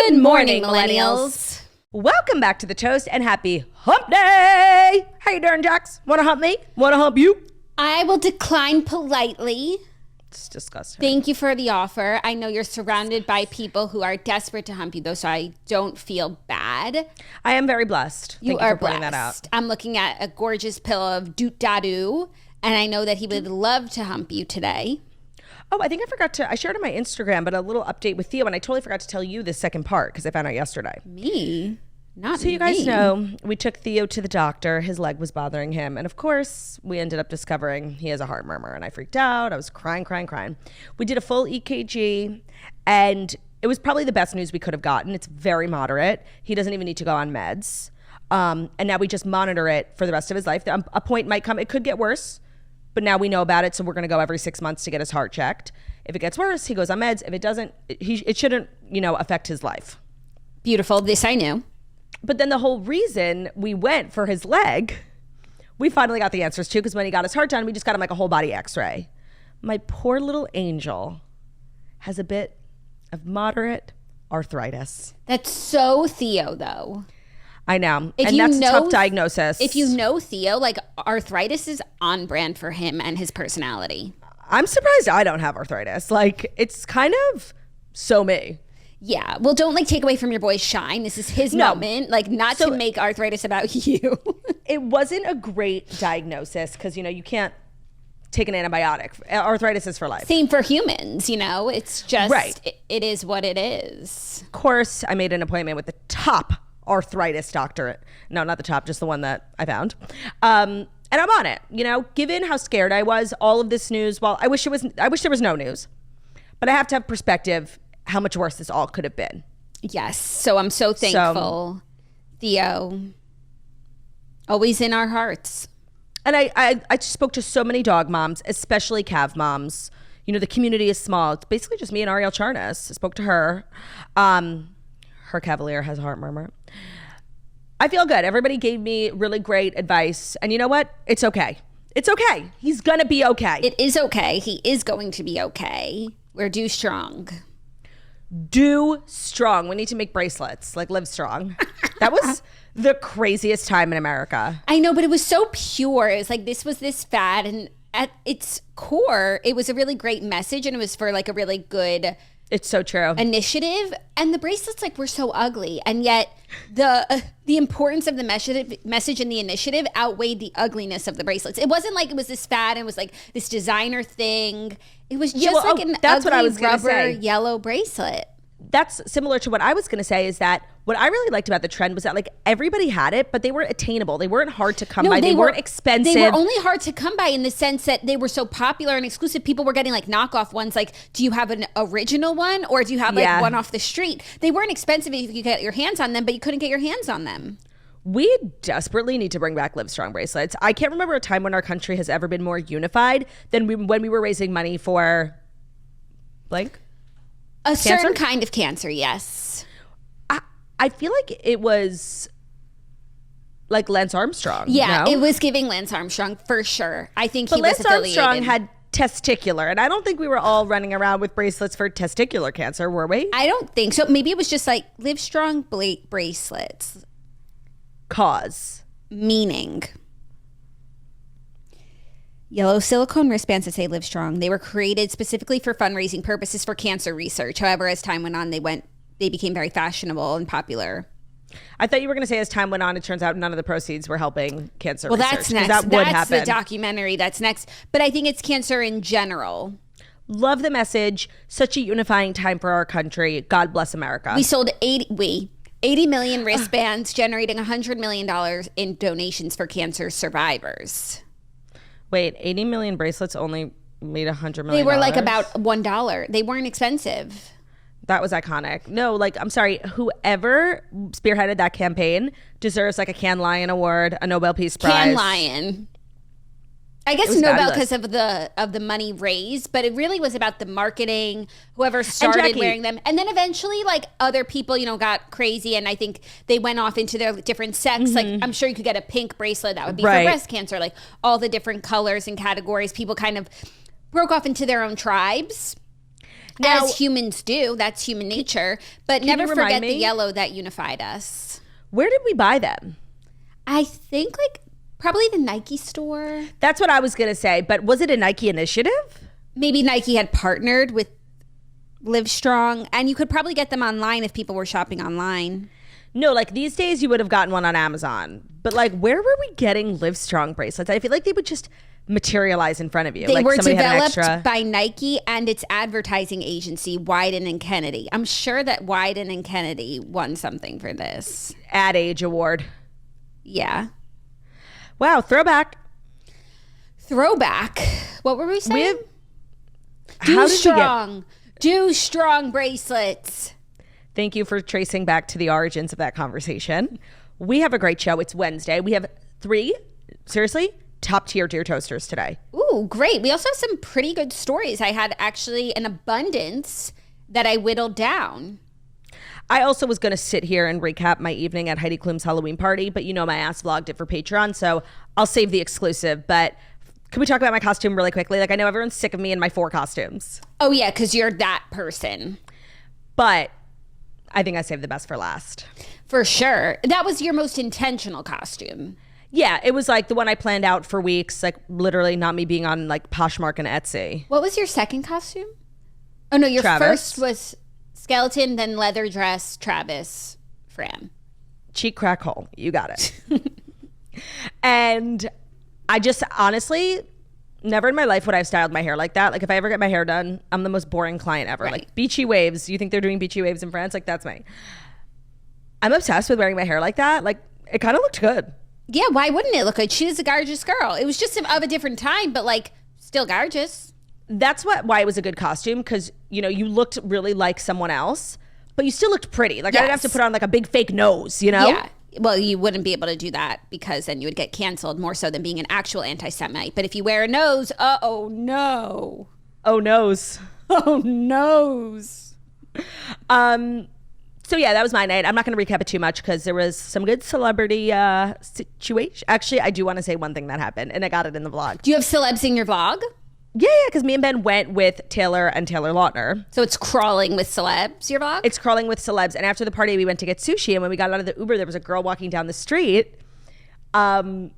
Good morning, millennials. Welcome back to The Toast and happy hump day. How you doing, Jax? Want to hump me? Want to hump you? I will decline politely. It's disgusting. Thank you for the offer. I know you're surrounded by people who are desperate to hump you, though, so I don't feel bad. I am very blessed. You Thank are you for pointing blessed. that out. I'm looking at a gorgeous pillow of doot-da-doo, and I know that he would love to hump you today. Oh, I think I shared on my Instagram, but a little update with Theo, and I totally forgot to tell you the second part because I found out yesterday. Me? Not So me. you guys know, we took Theo to the doctor. His leg was bothering him. And of course, we ended up discovering he has a heart murmur. And I freaked out. I was crying. We did a full EKG, and it was probably the best news we could have gotten. It's very moderate. He doesn't even need to go on meds. And now we just monitor it for the rest of his life. A point might come. It could get worse, but now we know about it. So we're going to go every 6 months to get his heart checked. If it gets worse, he goes on meds. If it doesn't, it shouldn't, affect his life. Beautiful. This I knew. But then the whole reason we went for his leg, we finally got the answers to, because when he got his heart done, we just got him like a whole body x-ray. My poor little angel has a bit of moderate arthritis. That's so Theo, though. I know. And that's a tough diagnosis. If you know Theo, like arthritis is on brand for him and his personality. I'm surprised I don't have arthritis. Like, it's kind of so me. Yeah. Well, don't take away from your boy's shine. This is his moment. Not to make arthritis about you. It wasn't a great diagnosis because, you can't take an antibiotic. Arthritis is for life. Same for humans, It's just, right. It is what it is. Of course, I made an appointment with the top arthritis doctor. No, not the top, just the one that I found. And I'm on it, given how scared I was, all of this news. Well, I wish there was no news, but I have to have perspective how much worse this all could have been. Yes. So I'm so thankful. Theo, always in our hearts. And I spoke to so many dog moms, especially Cav moms. The community is small. It's basically just me and Ariel Charnas. I spoke to her. Her Cavalier has a heart murmur. I feel good. Everybody gave me really great advice. And you know what? It's okay. It's okay. He's going to be okay. It is okay. He is going to be okay. We're due strong. Do strong. We need to make bracelets, Live Strong. That was the craziest time in America. I know, but it was so pure. It was this was this fad, and at its core, it was a really great message, and it was for a really good It's so true. initiative. And the bracelets were so ugly, and yet the importance of the message and the initiative outweighed the ugliness of the bracelets. It wasn't it was this fad and it was this designer thing. It was just an that's ugly what I was gonna rubber say. yellow bracelet. That's similar to what I was going to say, is that what I really liked about the trend was that everybody had it, but they were attainable. They weren't hard to come by. They weren't expensive. They were only hard to come by in the sense that they were so popular and exclusive. People were getting knockoff ones. Do you have an original one, or do you have one off the street? They weren't expensive if you could get your hands on them, but you couldn't get your hands on them. We desperately need to bring back Live Strong bracelets. I can't remember a time when our country has ever been more unified than when we were raising money for blank. A certain kind of cancer, yes. I feel like it was Lance Armstrong. Yeah, no? It was giving Lance Armstrong for sure. I think he was Lance affiliated. Armstrong had testicular, and I don't think we were all running around with bracelets for testicular cancer, were we? I don't think so. Maybe it was just Live Strong bracelets. Cause. Meaning. Yellow silicone wristbands that say Live Strong. They were created specifically for fundraising purposes for cancer research. However, as time went on, they became very fashionable and popular. I thought you were going to say as time went on, it turns out none of the proceeds were helping cancer research. Well, that's next. That would that's happen. The documentary. That's next. But I think it's cancer in general. Love the message. Such a unifying time for our country. God bless America. We sold 80 million wristbands, generating $100 million in donations for cancer survivors. Wait, 80 million bracelets only made $100 million? They were about $1. They weren't expensive. That was iconic. No, I'm sorry, whoever spearheaded that campaign deserves a Cannes Lion Award, a Nobel Peace Prize. Cannes Lion. I guess Nobel because of the money raised, but it really was about the marketing, whoever started wearing them. And then eventually other people, got crazy, and I think they went off into their different sects. Mm-hmm. I'm sure you could get a pink bracelet that would be for breast cancer, all the different colors and categories. People kind of broke off into their own tribes. Now, as humans do. That's human nature. But never forget the yellow that unified us. Where did we buy them? I think like probably the Nike store. That's what I was going to say. But was it a Nike initiative? Maybe Nike had partnered with Livestrong. And you could probably get them online if people were shopping online. No, like these days you would have gotten one on Amazon. But like where were we getting Livestrong bracelets? I feel like they would just materialize in front of you. They like were developed by Nike and its advertising agency, Wyden and Kennedy. I'm sure that Wyden and Kennedy won something for this. Ad Age Award. Yeah. Wow, throwback. What were we saying? Do strong bracelets. Thank you for tracing back to the origins of that conversation. We have a great show. It's Wednesday. We have 3, seriously, top tier deer toasters today. Ooh, great. We also have some pretty good stories. I had actually an abundance that I whittled down. I also was going to sit here and recap my evening at Heidi Klum's Halloween party, but you know my ass vlogged it for Patreon, so I'll save the exclusive. But can we talk about my costume really quickly? Like, I know everyone's sick of me and my 4 costumes. Oh, yeah, because you're that person. But I think I saved the best for last. For sure. That was your most intentional costume. Yeah, it was like the one I planned out for weeks, like literally not me being on like Poshmark and Etsy. What was your second costume? Oh, no, your Travis. first was skeleton, then leather dress, Travis, Fran. Cheek crack hole. You got it. And I just honestly, never in my life would I have styled my hair like that. Like if I ever get my hair done, I'm the most boring client ever. Right. Like beachy waves. You think they're doing beachy waves in France? Like that's me. I'm obsessed with wearing my hair like that. Like it kind of looked good. Yeah, why wouldn't it look good? She's a gorgeous girl. It was just of a different time, but like still gorgeous. That's why it was a good costume, because you know you looked really like someone else, but you still looked pretty. Like yes. I didn't have to put on like a big fake nose, you know? Yeah. Well, you wouldn't be able to do that because then you would get canceled more so than being an actual anti-Semite. But if you wear a nose, oh no. Oh noes. Oh noes. So yeah, that was my night. I'm not going to recap it too much because there was some good celebrity situation. Actually, I do want to say one thing that happened, and I got it in the vlog. Do you have celebs in your vlog? Yeah, because me and Ben went with Taylor and Taylor Lautner. So it's crawling with celebs, your vlog? It's crawling with celebs. And after the party, we went to get sushi. And when we got out of the Uber, there was a girl walking down the street in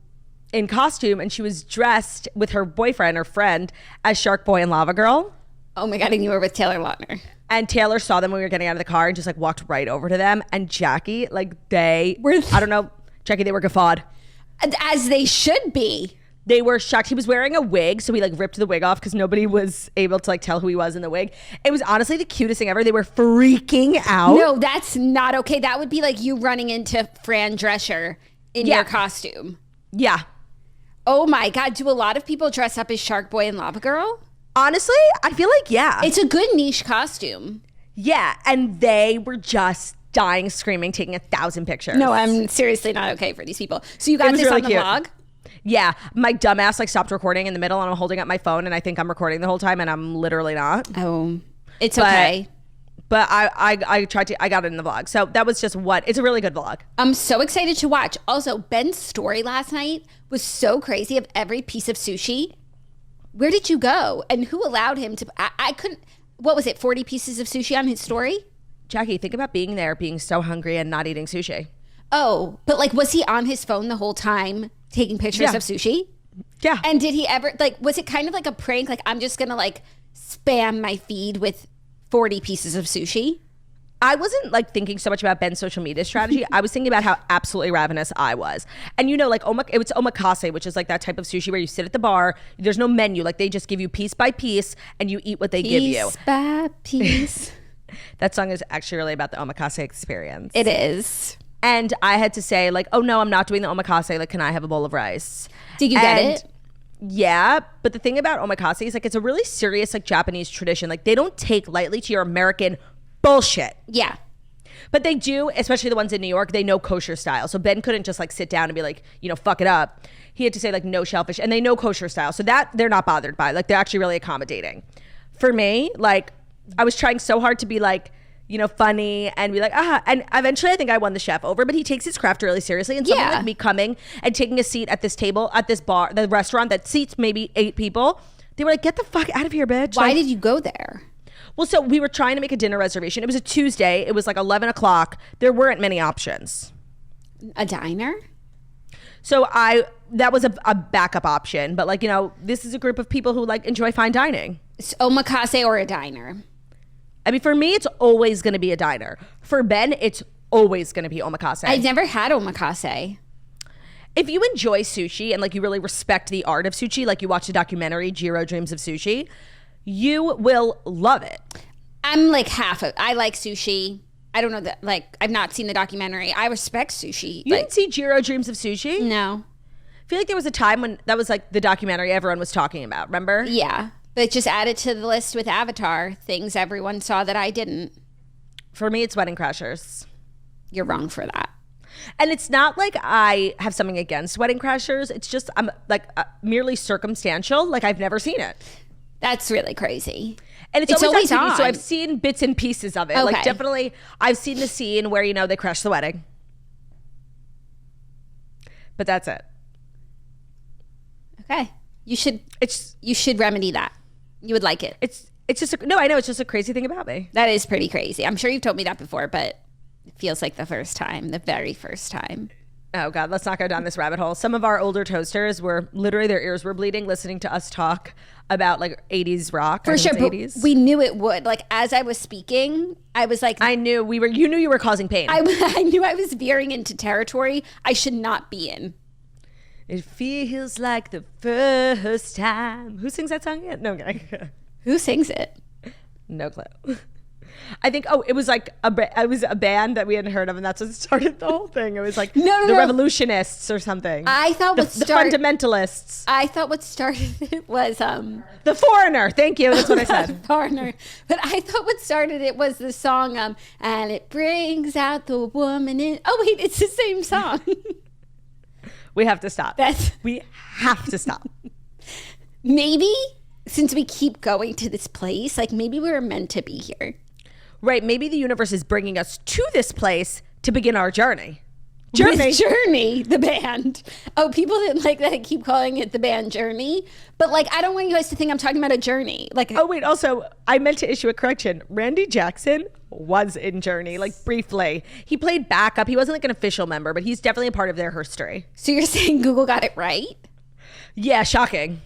costume. And she was dressed with her boyfriend or friend as Shark Boy and Lava Girl. Oh my God, and you were with Taylor Lautner. And Taylor saw them when we were getting out of the car and just like walked right over to them. And Jackie, like I don't know, Jackie, they were guffawed. As they should be. They were shocked. He was wearing a wig, so we like ripped the wig off because nobody was able to like tell who he was in the wig. It was honestly the cutest thing ever. They were freaking out. No, that's not okay. That would be like you running into Fran Drescher in your costume. Yeah. Oh my God. Do a lot of people dress up as Shark Boy and Lava Girl? Honestly, I feel like, yeah. It's a good niche costume. Yeah. And they were just dying, screaming, taking 1,000 pictures. No, I'm seriously not okay for these people. So you got this really on the cute. vlog? Yeah, my dumbass like stopped recording in the middle and I'm holding up my phone and I think I'm recording the whole time and I'm literally not. Oh, it's okay. But I tried to, I got it in the vlog. So that was just it's a really good vlog. I'm so excited to watch. Also, Ben's story last night was so crazy of every piece of sushi. Where did you go? And who allowed him to, I couldn't, what was it, 40 pieces of sushi on his story? Jackie, think about being there, being so hungry and not eating sushi. Oh, but like, was he on his phone the whole time? Taking pictures of sushi? Yeah. And did he ever, like, was it kind of like a prank? Like, I'm just going to, like, spam my feed with 40 pieces of sushi? I wasn't, like, thinking so much about Ben's social media strategy. I was thinking about how absolutely ravenous I was. And, you know, like, it's omakase, which is, like, that type of sushi where you sit at the bar. There's no menu. Like, they just give you piece by piece, and you eat what they give you. Piece by piece. That song is actually really about the omakase experience. It is. And I had to say, like, oh, no, I'm not doing the omakase. Like, can I have a bowl of rice? Did you get it? Yeah. But the thing about omakase is, like, it's a really serious, like, Japanese tradition. Like, they don't take lightly to your American bullshit. Yeah. But they do, especially the ones in New York, they know kosher style. So Ben couldn't just, like, sit down and be like, you know, fuck it up. He had to say, like, no shellfish. And they know kosher style. So that they're not bothered by. Like, they're actually really accommodating. For me, like, I was trying so hard to be, like, you know, funny and be like, and eventually I think I won the chef over, but he takes his craft really seriously. And someone like me coming and taking a seat at this table, at this bar, the restaurant that seats maybe 8 people, they were like, get the fuck out of here, bitch. Why like, did you go there? Well, so we were trying to make a dinner reservation. It was a Tuesday. It was like 11 o'clock. There weren't many options. A diner? So that was a backup option. But like, you know, this is a group of people who like enjoy fine dining. It's omakase or a diner? I mean, for me, it's always going to be a diner. For Ben, it's always going to be omakase. I've never had omakase. If you enjoy sushi and like you really respect the art of sushi, like you watch the documentary Jiro Dreams of Sushi, you will love it. I'm like I like sushi. I don't know that, like, I've not seen the documentary. I respect sushi. You didn't see Jiro Dreams of Sushi? No. I feel like there was a time when that was like the documentary everyone was talking about, remember? Yeah. But just add it to the list with Avatar, things everyone saw that I didn't. For me, it's Wedding Crashers. You're wrong for that. And it's not like I have something against Wedding Crashers. It's just I'm like merely circumstantial. Like I've never seen it. That's really crazy. And it's always on TV, so I've seen bits and pieces of it. Okay. Like definitely, I've seen the scene where, you know, they crash the wedding. But that's it. Okay. You should remedy that. You would like it. It's just I know it's just a crazy thing about me. That is pretty crazy. I'm sure you've told me that before, but it feels like the very first time. Oh God, let's not go down this rabbit hole. Some of our older toasters were literally, their ears were bleeding listening to us talk about like 80s rock. For sure, but 80s. we knew it would. Like as I was speaking, I was like, you knew you were causing pain. I knew I was veering into territory I should not be in. It feels like the first time. Who sings that song yet? No, okay. Who sings it? No clue. I think, it was like it was a band that we hadn't heard of, and that's what started the whole thing. It was like the Revolutionists or something. I thought the Fundamentalists. I thought what started it was The Foreigner. Thank you. That's what I said. Foreigner. But I thought what started it was the song and it brings out the woman in. Oh wait, it's the same song. We have to stop. We have to stop. Maybe since we keep going to this place, like maybe we were meant to be here. Right. Maybe the universe is bringing us to this place to begin our journey. Journey, the band. Oh, people didn't like that I keep calling it the band Journey. But like, I don't want you guys to think I'm talking about a journey. Like, oh, wait. Also, I meant to issue a correction. Randy Jackson was in Journey, like briefly. He played backup. He wasn't like an official member, but he's definitely a part of their history. So you're saying Google got it right? Yeah, shocking.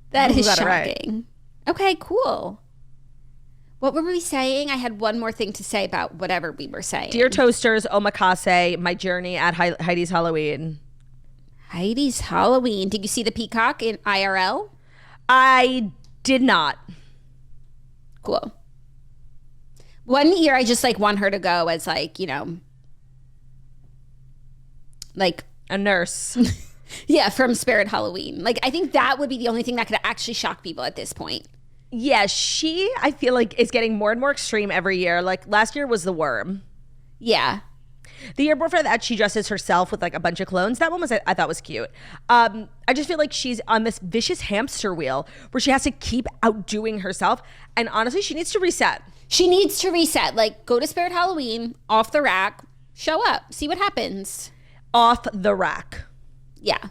That is shocking. Right. Okay, cool. What were we saying? I had one more thing to say about whatever we were saying. Dear Toasters, omakase, my journey at Heidi's Halloween. Heidi's Halloween. Did you see the peacock in IRL? I did not. Cool. One year I just like want her to go as like, you know, like a nurse. Yeah, from Spirit Halloween. Like I think that would be the only thing that could actually shock people at this point. Yeah, I feel like is getting more and more extreme every year. Like last year was the worm. Yeah. The year before that, she dresses herself with like a bunch of clones. That one I thought was cute. I just feel like she's on this vicious hamster wheel where she has to keep outdoing herself. And honestly, she needs to reset. Like go to Spirit Halloween, off the rack, show up, see what happens. Off the rack. Yeah.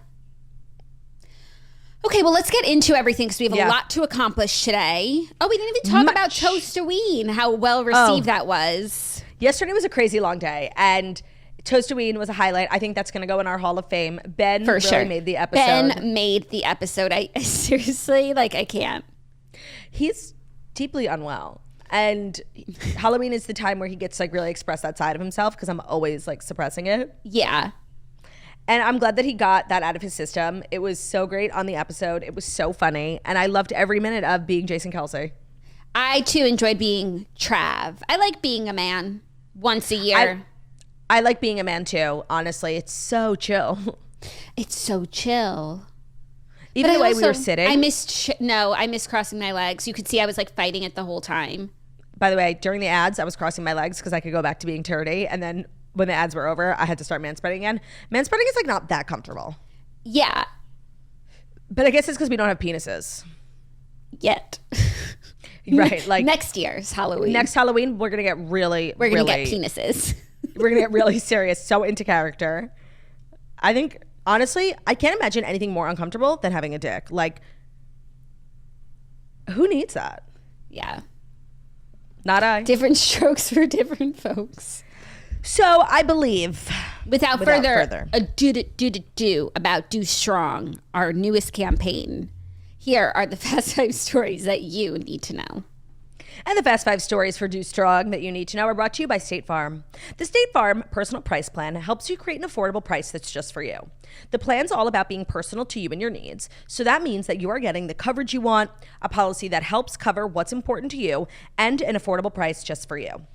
Okay, well, let's get into everything because we have a lot to accomplish today. Oh, we didn't even talk about Toastoween, how well received that was. Yesterday was a crazy long day, and Toastoween was a highlight. I think that's going to go in our Hall of Fame. Ben made the episode. Ben made the episode. I seriously, like, I can't. He's deeply unwell. And Halloween is the time where he gets like really express that side of himself because I'm always like suppressing it. Yeah. And I'm glad that he got that out of his system. It was so great on the episode. It was so funny. And I loved every minute of being Jason Kelsey. I, too, enjoyed being Trav. I like being a man once a year. I like being a man, too. Honestly, it's so chill. It's so chill. Even the way we were sitting. I missed crossing my legs. You could see I was like fighting it the whole time. By the way, during the ads, I was crossing my legs because I could go back to being turdy. And then when the ads were over, I had to start manspreading again. Manspreading is like not that comfortable. Yeah. But I guess it's because we don't have penises. Yet. Right. Like next year's Halloween. Next Halloween, we're going to get really get penises. We're going to get really serious, so into character. I think, honestly, I can't imagine anything more uncomfortable than having a dick. Like, who needs that? Yeah. Not I. Different strokes for different folks. So I believe, without further ado about Do Strong, our newest campaign, here are the Fast 5 stories that you need to know. And the Fast 5 stories for Do Strong that you need to know are brought to you by State Farm. The State Farm Personal Price Plan helps you create an affordable price that's just for you. The plan's all about being personal to you and your needs, so that means that you are getting the coverage you want, a policy that helps cover what's important to you, and an affordable price just for you.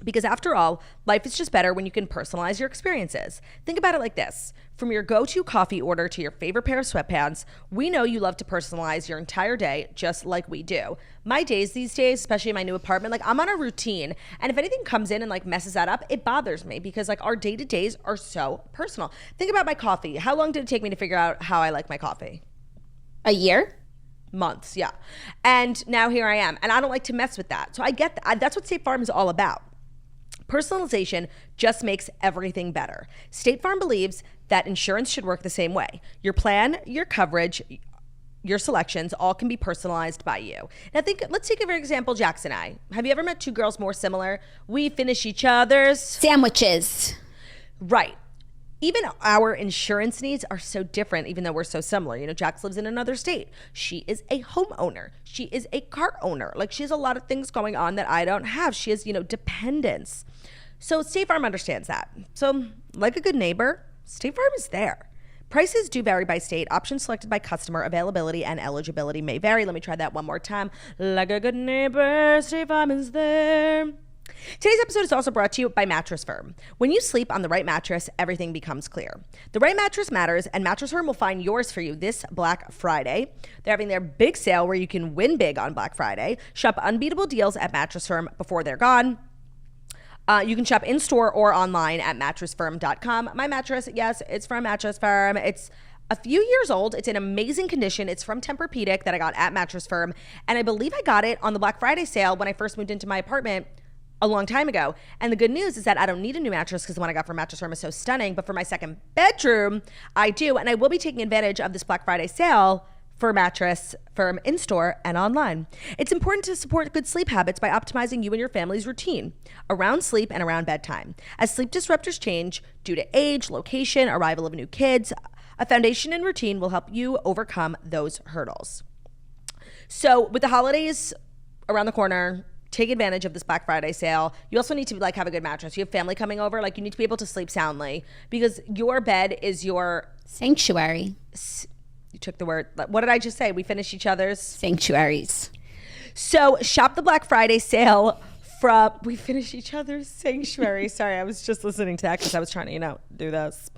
Because after all, life is just better when you can personalize your experiences. Think about it like this. From your go-to coffee order to your favorite pair of sweatpants, we know you love to personalize your entire day just like we do. My days these days, especially in my new apartment, like I'm on a routine. And if anything comes in and like messes that up, it bothers me because like our day-to-days are so personal. Think about my coffee. How long did it take me to figure out how I like my coffee? A year? Months, yeah. And now here I am. And I don't like to mess with that. So I get that. That's what State Farm is all about. Personalization just makes everything better. State Farm believes that insurance should work the same way. Your plan, your coverage, your selections all can be personalized by you. Now let's take for example, Jax and I. Have you ever met two girls more similar? We finish each other's sandwiches. Right. Even our insurance needs are so different, even though we're so similar. You know, Jax lives in another state. She is a homeowner. She is a car owner. Like she has a lot of things going on that I don't have. She has, dependence. So State Farm understands that. So like a good neighbor, State Farm is there. Prices do vary by state. Options selected by customer, availability, and eligibility may vary. Let me try that one more time. Like a good neighbor, State Farm is there. Today's episode is also brought to you by Mattress Firm. When you sleep on the right mattress, everything becomes clear. The right mattress matters, and Mattress Firm will find yours for you this Black Friday. They're having their big sale where you can win big on Black Friday. Shop unbeatable deals at Mattress Firm before they're gone. You can shop in-store or online at mattressfirm.com. My mattress, yes, it's from Mattress Firm. It's a few years old. It's in amazing condition. It's from Tempur-Pedic that I got at Mattress Firm. And I believe I got it on the Black Friday sale when I first moved into my apartment a long time ago. And the good news is that I don't need a new mattress because the one I got from Mattress Firm is so stunning. But for my second bedroom, I do. And I will be taking advantage of this Black Friday sale for Mattress Firm in-store and online. It's important to support good sleep habits by optimizing you and your family's routine around sleep and around bedtime. As sleep disruptors change due to age, location, arrival of new kids, a foundation and routine will help you overcome those hurdles. So with the holidays around the corner, take advantage of this Black Friday sale. You also need to have a good mattress. You have family coming over, you need to be able to sleep soundly because your bed is your sanctuary. You took the word. What did I just say? We finish each other's sanctuaries. So shop the Black Friday sale from we finish each other's sanctuary. Sorry, I was just listening to that because I was trying to, do this.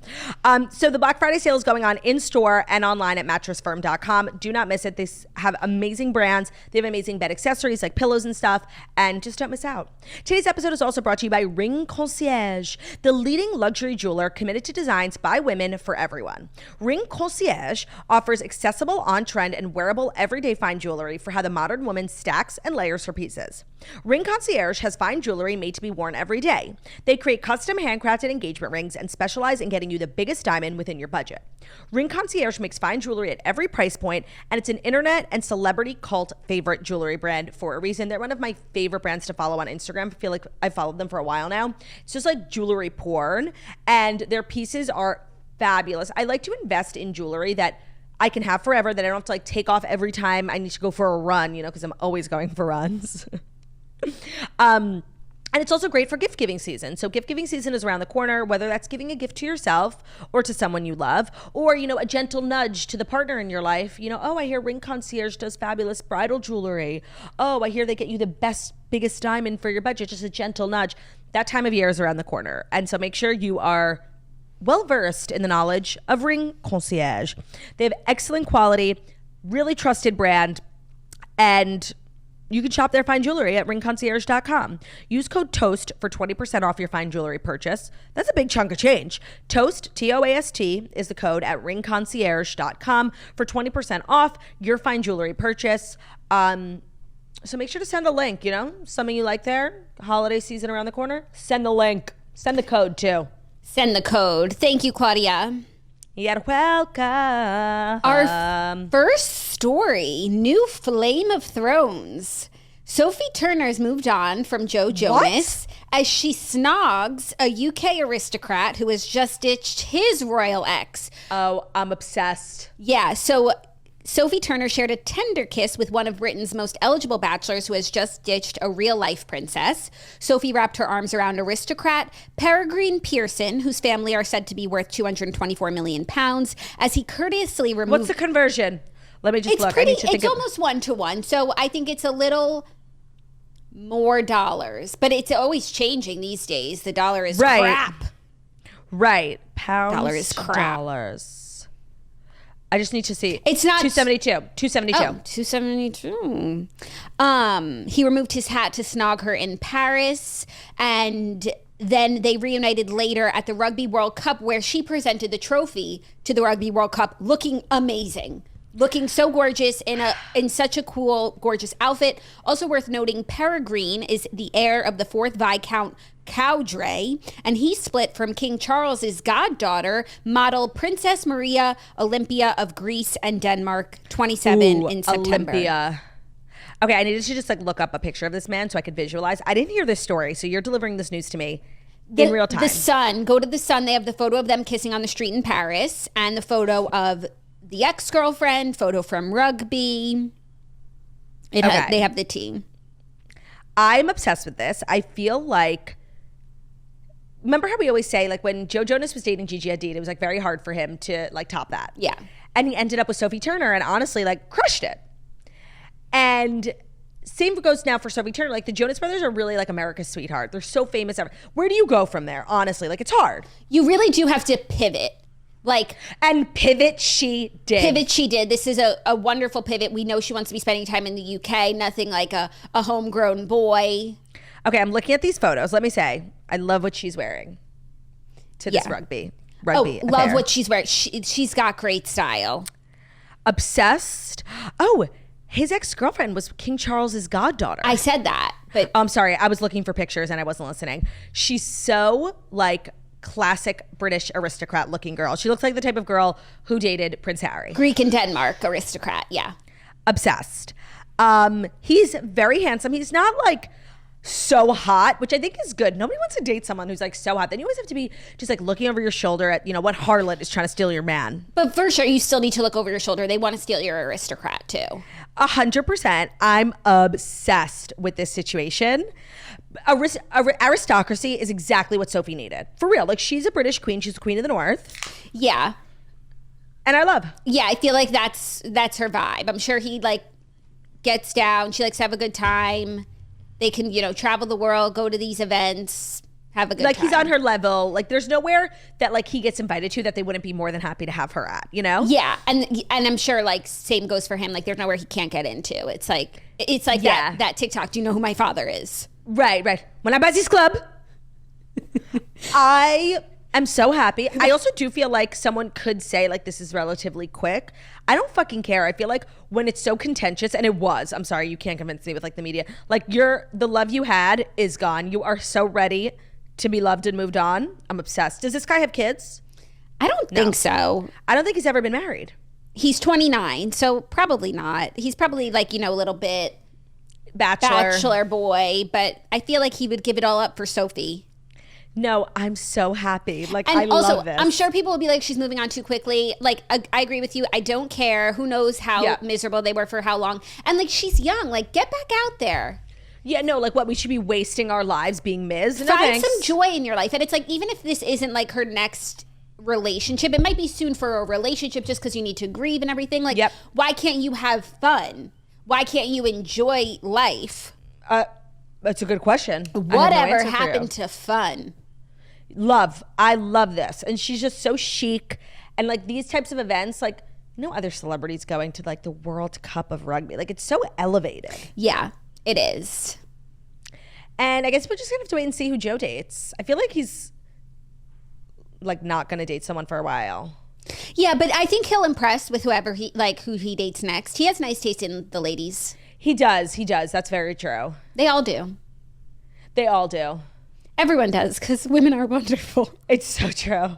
So the Black Friday sale is going on in store and online at mattressfirm.com. Do not miss it. They have amazing brands. They have amazing bed accessories like pillows and stuff, and just don't miss out. Today's episode is also brought to you by Ring Concierge, the leading luxury jeweler committed to designs by women for everyone. Ring Concierge offers accessible, on-trend, and wearable everyday fine jewelry for how the modern woman stacks and layers her pieces. Ring Concierge has fine jewelry made to be worn every day. They create custom handcrafted engagement rings and specialize in getting you the biggest diamond within your budget. Ring Concierge makes fine jewelry at every price point, and it's an internet and celebrity cult favorite jewelry brand for a reason. They're one of my favorite brands to follow on Instagram. I feel like I've followed them for a while now. It's just like jewelry porn, and their pieces are fabulous. I like to invest in jewelry that I can have forever, that I don't have to take off every time I need to go for a run, because I'm always going for runs. And it's also great for gift giving season. So gift giving season is around the corner, whether that's giving a gift to yourself or to someone you love, or, a gentle nudge to the partner in your life. Oh, I hear Ring Concierge does fabulous bridal jewelry. Oh, I hear they get you the best, biggest diamond for your budget. Just a gentle nudge. That time of year is around the corner. And so make sure you are well versed in the knowledge of Ring Concierge. They have excellent quality, really trusted brand, and you can shop their fine jewelry at ringconcierge.com. Use code TOAST for 20% off your fine jewelry purchase. That's a big chunk of change. TOAST, T-O-A-S-T, is the code at ringconcierge.com for 20% off your fine jewelry purchase. So make sure to send a link, something you like there. Holiday season around the corner. Send the link. Send the code, too. Send the code. Thank you, Claudia. You're welcome. Our first story, new Flame of Thrones. Sophie Turner's moved on from Joe Jonas as she snogs a UK aristocrat who has just ditched his royal ex. Oh, I'm obsessed. Yeah, so Sophie Turner shared a tender kiss with one of Britain's most eligible bachelors who has just ditched a real-life princess. Sophie wrapped her arms around aristocrat Peregrine Pearson, whose family are said to be worth £224 million, as he courteously removed... What's the conversion? Let me just look. It's almost 1-to-1, so I think it's a little more dollars. But it's always changing these days. The dollar is crap. Right. Pounds. Dollar is crap. Dollars. I just need to see. It's not 272. 272. Oh, 272. He removed his hat to snog her in Paris, and then they reunited later at the Rugby World Cup, where she presented the trophy to the Rugby World Cup, looking amazing. Looking so gorgeous in such a cool, gorgeous outfit. Also worth noting, Peregrine is the heir of the 4th Viscount Cowdray, and he split from King Charles's goddaughter, model Princess Maria Olympia of Greece and Denmark, 27 in September. Olympia. Okay, I needed to just look up a picture of this man so I could visualize. I didn't hear this story, so you're delivering this news to me in real time. The Sun, go to the Sun. They have the photo of them kissing on the street in Paris, and the photo of the ex-girlfriend, photo from rugby. They have the team. I'm obsessed with this. I feel like, remember how we always say, when Joe Jonas was dating Gigi Hadid, it was very hard for him to top that. Yeah. And he ended up with Sophie Turner and honestly crushed it. And same goes now for Sophie Turner. The Jonas Brothers are really America's sweetheart. They're so famous. Where do you go from there? Honestly, it's hard. You really do have to pivot. And pivot she did. This is a wonderful pivot. We know she wants to be spending time in the UK. Nothing like a homegrown boy. Okay, I'm looking at these photos. Let me say, I love what she's wearing to this rugby love affair. what she's wearing. She's got great style. Obsessed. Oh, his ex-girlfriend was King Charles's goddaughter. I said that, but I'm sorry. I was looking for pictures and I wasn't listening. She's so classic British aristocrat looking girl. She looks like the type of girl who dated Prince Harry. Greek and Denmark aristocrat, yeah. Obsessed. He's very handsome. He's not so hot, which I think is good. Nobody wants to date someone who's so hot. Then you always have to be just looking over your shoulder at, what harlot is trying to steal your man. But for sure, you still need to look over your shoulder. They want to steal your aristocrat too. 100%. I'm obsessed with this situation. Aristocracy is exactly what Sophie needed. For real. She's a British queen. She's the queen of the North. Yeah. And I love. Yeah, I feel that's her vibe. I'm sure he gets down. She likes to have a good time. They can, travel the world, go to these events, have a good time. He's on her level. There's nowhere that he gets invited to that they wouldn't be more than happy to have her at, Yeah, and I'm sure same goes for him. There's nowhere he can't get into. It's that TikTok. Do you know who my father is? Right. When I buy this club, I am so happy. I also do feel someone could say this is relatively quick. I don't fucking care. I feel when it's so contentious, and it was, I'm sorry, you can't convince me with the media. The love you had is gone. You are so ready to be loved and moved on. I'm obsessed. Does this guy have kids? I don't think so. I don't think he's ever been married. He's 29, so probably not. He's probably a little bit bachelor boy, but I feel he would give it all up for Sophie. No, I'm so happy. And I also, love this. I'm sure people will be she's moving on too quickly. I agree with you. I don't care. Who knows how miserable they were for how long. And she's young. Get back out there. Yeah, no, what, we should be wasting our lives being Ms. No, Find thanks. some joy in your life. And it's even if this isn't her next relationship, it might be soon for a relationship just because you need to grieve and everything. Why can't you have fun? Why can't you enjoy life? That's a good question. Whatever happened to fun? Love. I love this. And she's just so chic. And these types of events, no other celebrities going to the World Cup of rugby. It's so elevated. Yeah, it is. And I guess we're just gonna have to wait and see who Joe dates. I feel he's not gonna date someone for a while. Yeah, but I think he'll impress with whoever who he dates next. He has nice taste in the ladies. He does. That's very true. They all do. Everyone does, because women are wonderful. It's so true.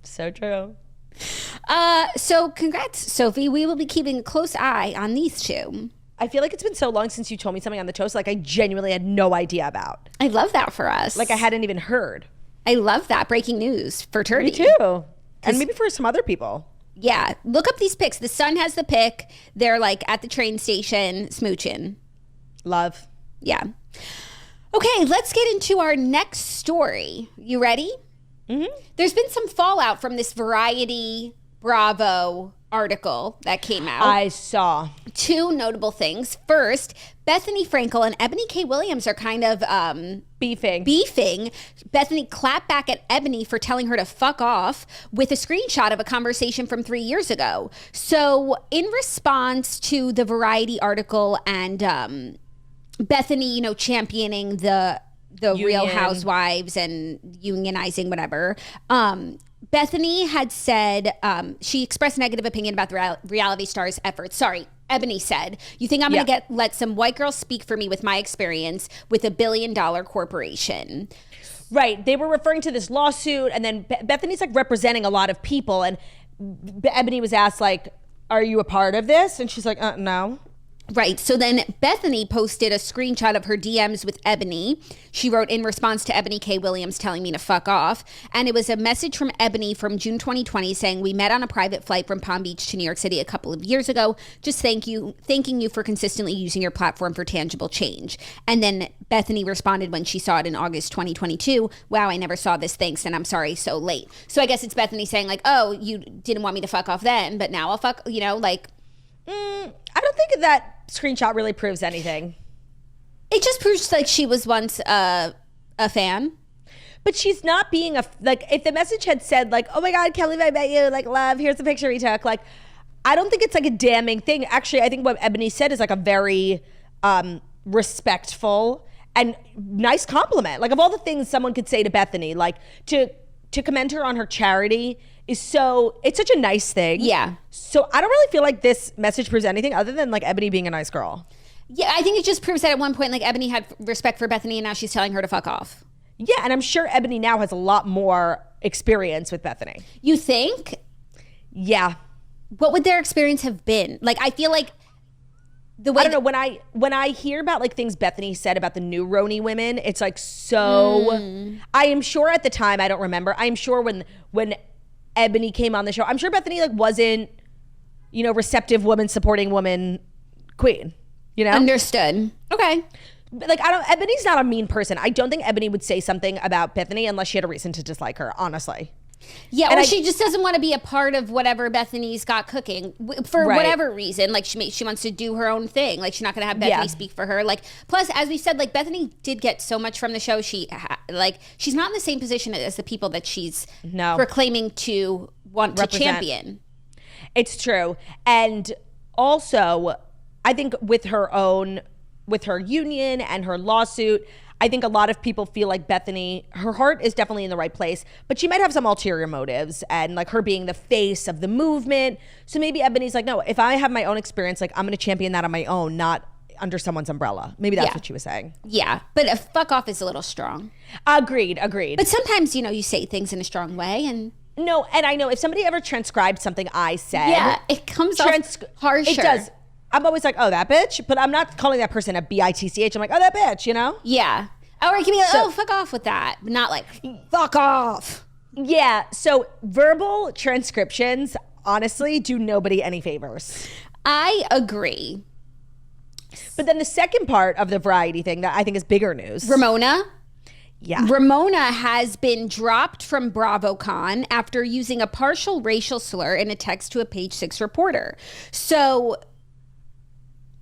So true. So congrats, Sophie. We will be keeping a close eye on these two. I feel like it's been so long since you told me something on the toast, like I genuinely had no idea about. I love that for us. Like I hadn't even heard. I love that. Breaking news for Turdy. Me too. And maybe for some other people. Yeah. Look up these pics. The Sun has the pic. They're like at the train station smooching. Love. Yeah. Okay, let's get into our next story. You ready? Mm-hmm. There's been some fallout from this Variety Bravo article that came out. I saw. Two notable things. First, Bethenny Frankel and Eboni K. Williams are kind of beefing. Bethenny clapped back at Eboni for telling her to fuck off with a screenshot of a conversation from 3 years ago. So in response to the Variety article and Bethenny, championing the Real Housewives and unionizing, whatever, Bethenny had said, she expressed negative opinion about the reality star's efforts. Sorry, Eboni said, you think I'm going to let some white girl speak for me with my experience with $1 billion corporation? Right. They were referring to this lawsuit, and then Bethenny's like representing a lot of people, and Eboni was asked like, are you a part of this? And she's like, no. Right. So then Bethenny posted a screenshot of her DMs with Eboni. She wrote, in response to Eboni K. Williams telling me to fuck off. And it was a message from Eboni from June 2020 saying, we met on a private flight from Palm Beach to New York City a couple of years ago. Just thanking you for consistently using your platform for tangible change. And then Bethenny responded when she saw it in August 2022. Wow, I never saw this. Thanks. And I'm sorry, so late. So I guess it's Bethenny saying like, oh, you didn't want me to fuck off then, but now I'll fuck, I don't think that screenshot really proves anything. It just proves like she was once a fan. But she's not being if the message had said like, oh my God, can't believe I met you, like love, here's the picture we took. Like, I don't think it's like a damning thing. Actually, I think what Eboni said is like a very respectful and nice compliment. Like of all the things someone could say to Bethenny, like to commend her on her charity it's such a nice thing. Yeah. So I don't really feel like this message proves anything other than like Eboni being a nice girl. Yeah, I think it just proves that at one point like Eboni had respect for Bethenny and now she's telling her to fuck off. Yeah, and I'm sure Eboni now has a lot more experience with Bethenny. You think? Yeah. What would their experience have been? Like I feel like the way I don't know, when I hear about like things Bethenny said about the new Roni women, it's like so I am sure at the time, I don't remember. I am sure when Eboni came on the show, I'm sure Bethenny like wasn't, receptive woman, supporting woman queen, Understood. Okay. Like Ebony's not a mean person. I don't think Eboni would say something about Bethenny unless she had a reason to dislike her, honestly. Yeah, or she just doesn't want to be a part of whatever Bethenny's got cooking for whatever reason. Like she wants to do her own thing. Like she's not going to have Bethenny speak for her. Like plus, as we said, like Bethenny did get so much from the show. She's not in the same position as the people that she's proclaiming to want to champion. It's true, and also I think with her union and her lawsuit, I think a lot of people feel like Bethenny, her heart is definitely in the right place, but she might have some ulterior motives and like her being the face of the movement. So maybe Ebony's like, no, if I have my own experience, like I'm going to champion that on my own, not under someone's umbrella. Maybe that's what she was saying. Yeah, but a fuck off is a little strong. Agreed. But sometimes, you say things in a strong way and... No, and I know if somebody ever transcribed something I said... Yeah, it comes off harsher. It does. I'm always like, oh, that bitch? But I'm not calling that person a bitch. I'm like, oh, that bitch, Yeah. Or it can be like, oh, fuck off with that. But not like, fuck off. Yeah. So verbal transcriptions, honestly, do nobody any favors. I agree. But then the second part of the Variety thing that I think is bigger news. Ramona? Yeah. Ramona has been dropped from BravoCon after using a partial racial slur in a text to a Page Six reporter. So...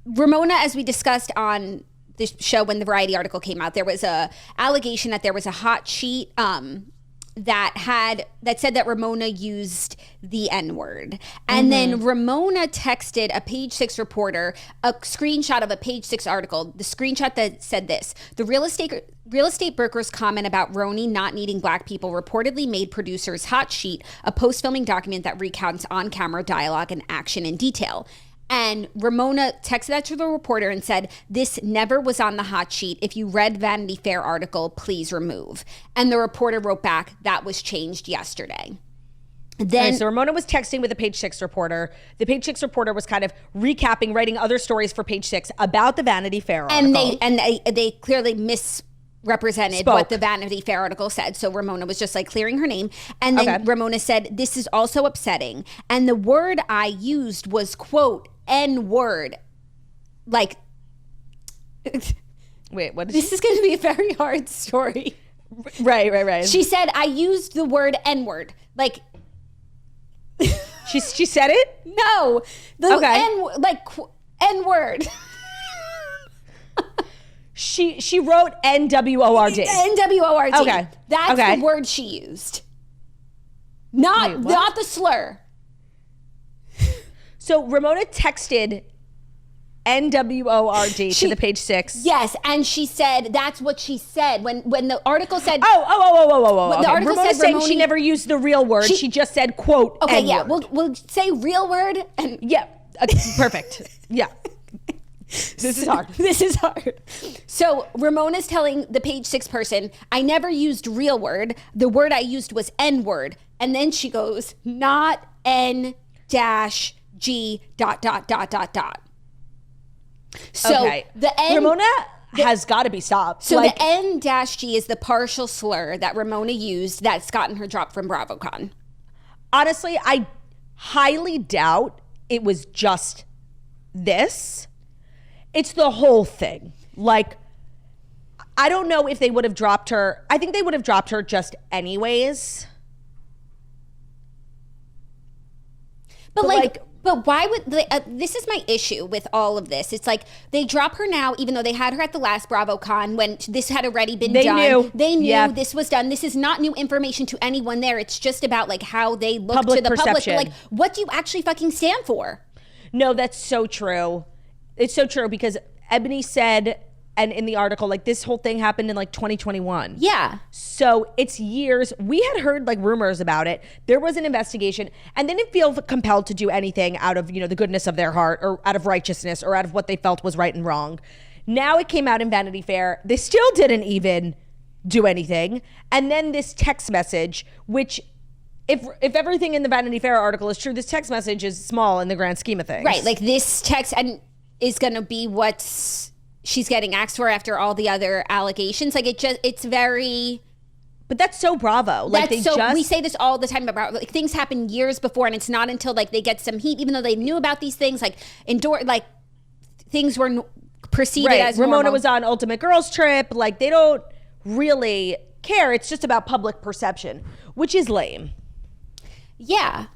Ramona, as we discussed on the show when the Variety article came out, there was a allegation that there was a hot sheet that said that Ramona used the N-word. And then Ramona texted a Page Six reporter a screenshot of a Page Six article. The screenshot that said this: the real estate broker's comment about Roni not needing black people reportedly made producers hot sheet a post-filming document that recounts on-camera dialogue and action in detail. And Ramona texted that to the reporter and said, this never was on the hot sheet. If you read Vanity Fair article, please remove. And the reporter wrote back, that was changed yesterday. Then, so Ramona was texting with a Page Six reporter. The Page Six reporter was kind of recapping, writing other stories for Page Six about the Vanity Fair article. And they clearly misrepresented what the Vanity Fair article said. So Ramona was just like clearing her name. And then Ramona said, "This is also upsetting. And the word I used was, quote, N-word." Like, wait, what is this is going to be a very hard story. Right. She said, "I used the word N-word." Like, she said it? No. N-word. She wrote NWORD. NWORD. Okay. That's the word she used. Not the slur. So Ramona texted NWORD to the Page Six. Yes, and she said that's what she said when the article said. Oh. The article Ramona said saying she never used the real word. She just said, quote, okay, N-word. yeah, we'll say real word and perfect. Yeah. This is hard. This is hard. So Ramona's telling the Page Six person, "I never used real word. The word I used was N-word." And then she goes, "Not N-G ... So the N, Ramona has got to be stopped. So the N-G is the partial slur that Ramona used that's gotten her dropped from BravoCon. Honestly, I highly doubt it was just this. It's the whole thing. Like, I don't know if they would have dropped her. I think they would have dropped her just anyways. But why would they, this is my issue with all of this. It's like they drop her now, even though they had her at the last BravoCon when this had already been done. They knew this was done. This is not new information to anyone there. It's just about like how they look to the perception. public. Like, what do you actually fucking stand for? No, that's so true. It's so true because Eboni said, and in the article, like this whole thing happened in like 2021. Yeah. So it's years. We had heard like rumors about it. There was an investigation and they didn't feel compelled to do anything out of, the goodness of their heart or out of righteousness or out of what they felt was right and wrong. Now it came out in Vanity Fair. They still didn't even do anything. And then this text message, which if everything in the Vanity Fair article is true, this text message is small in the grand scheme of things. Right. Like this text is going to be what's she's getting axed for after all the other allegations. Like it's very. But that's so Bravo. Like we say this all the time about like things happen years before, and it's not until like they get some heat, even though they knew about these things, like things were perceived as Ramona normal. was on Ultimate Girls Trip. Like they don't really care. It's just about public perception, which is lame. Yeah.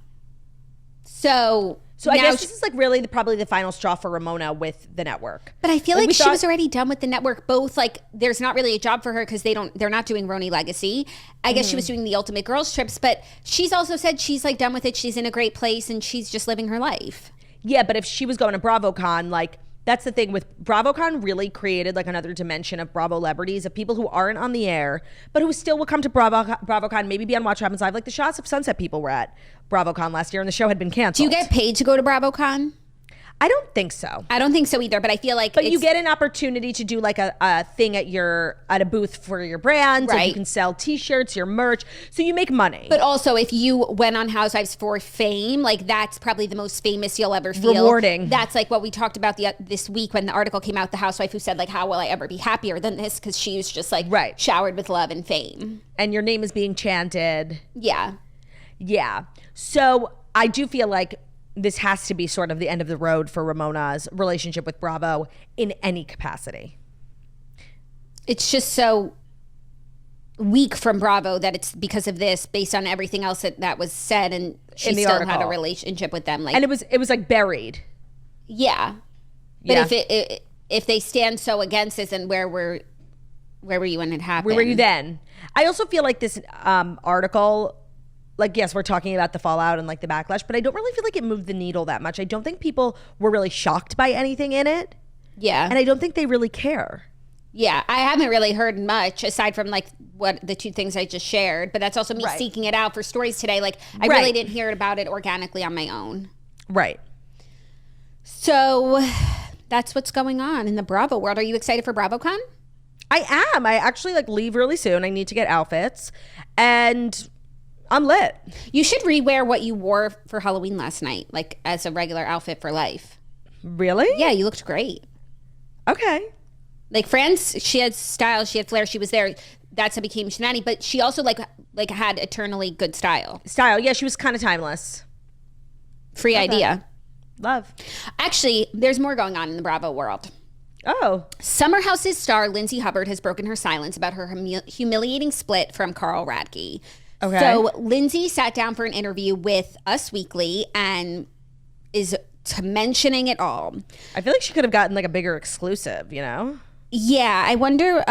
So I guess this is like really probably the final straw for Ramona with the network. But I feel like she was already done with the network. Both like there's not really a job for her because they're not doing Roni Legacy. I guess she was doing the Ultimate Girls Trips, but she's also said she's like done with it. She's in a great place and she's just living her life. Yeah, but if she was going to BravoCon, like that's the thing with BravoCon really created like another dimension of Bravo celebrities, of people who aren't on the air, but who still will come to BravoCon, maybe be on Watch What Happens Live. Like the Shots of Sunset people were at BravoCon last year and the show had been canceled. Do you get paid to go to BravoCon? I don't think so. I don't think so either, but I feel like you get an opportunity to do like a thing at a booth for your brand. Right. And you can sell t-shirts, your merch. So you make money. But also if you went on Housewives for fame, like that's probably the most famous you'll ever feel. Rewarding. That's like what we talked about this week when the article came out, the housewife who said like, how will I ever be happier than this? Because she was just like showered with love and fame. And your name is being chanted. Yeah. Yeah. So I do feel like this has to be sort of the end of the road for Ramona's relationship with Bravo in any capacity. It's just so weak from Bravo that it's because of this, based on everything else that was said, and she still article. Had a relationship with them. Like, and it was like buried. Yeah, but if they stand so against this, and where were you when it happened? Where were you then? I also feel like this article. Like, yes, we're talking about the fallout and like the backlash, but I don't really feel like it moved the needle that much. I don't think people were really shocked by anything in it. Yeah. And I don't think they really care. Yeah. I haven't really heard much aside from like what the two things I just shared, but that's also me seeking it out for stories today. Like I really didn't hear about it organically on my own. Right. So that's what's going on in the Bravo world. Are you excited for BravoCon? I am. I actually like leave really soon. I need to get outfits and I'm lit. You should rewear what you wore for Halloween last night, like as a regular outfit for life. Really? Yeah, you looked great. Okay. Like France, she had style, she had flair, she was there. That's how became Shenani, but she also like had eternally good style. Style, yeah, she was kind of timeless. Free idea. Love. Actually, there's more going on in the Bravo world. Oh. Summer House's star Lindsay Hubbard has broken her silence about her humiliating split from Carl Radke. Okay. So Lindsay sat down for an interview with Us Weekly and is mentioning it all. I feel like she could have gotten like a bigger exclusive, you know? Yeah, I wonder.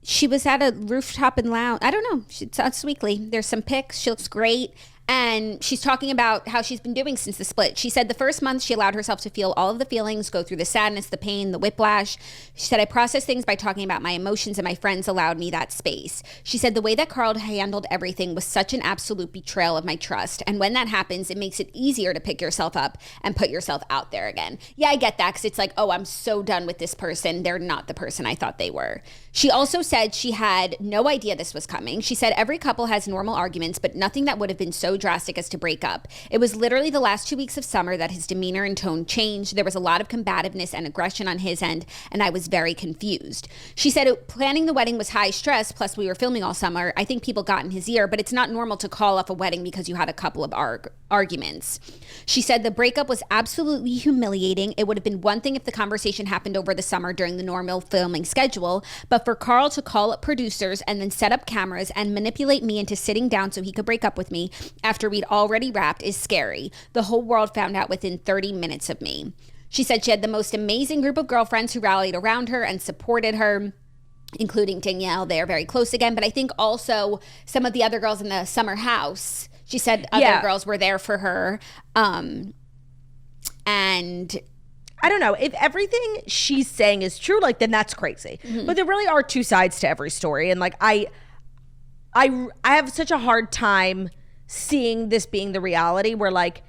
She was at a rooftop and lounge. I don't know. It's Us Weekly. There's some pics. She looks great. And she's talking about how she's been doing since the split. She said the first month she allowed herself to feel all of the feelings, go through the sadness, the pain, the whiplash. She said, I processed things by talking about my emotions and my friends allowed me that space. She said the way that Carl handled everything was such an absolute betrayal of my trust. And when that happens, it makes it easier to pick yourself up and put yourself out there again. Yeah, I get that because it's like, oh, I'm so done with this person. They're not the person I thought they were. She also said she had no idea this was coming. She said every couple has normal arguments, but nothing that would have been so drastic as to break up. It was literally the last 2 weeks of summer that his demeanor and tone changed. There was a lot of combativeness and aggression on his end, and I was very confused. She said planning the wedding was high stress, plus we were filming all summer. I think people got in his ear, but it's not normal to call off a wedding because you had a couple of arguments. She said the breakup was absolutely humiliating. It would have been one thing if the conversation happened over the summer during the normal filming schedule, but for Carl to call up producers and then set up cameras and manipulate me into sitting down so he could break up with me after we'd already wrapped is scary. The whole world found out within 30 minutes of me. She said she had the most amazing group of girlfriends who rallied around her and supported her, including Danielle. They are very close again, but I think also some of the other girls in the summer house, she said other girls were there for her. And I don't know if everything she's saying is true, like then that's crazy. Mm-hmm. But there really are two sides to every story. And like, I have such a hard time seeing this being the reality where like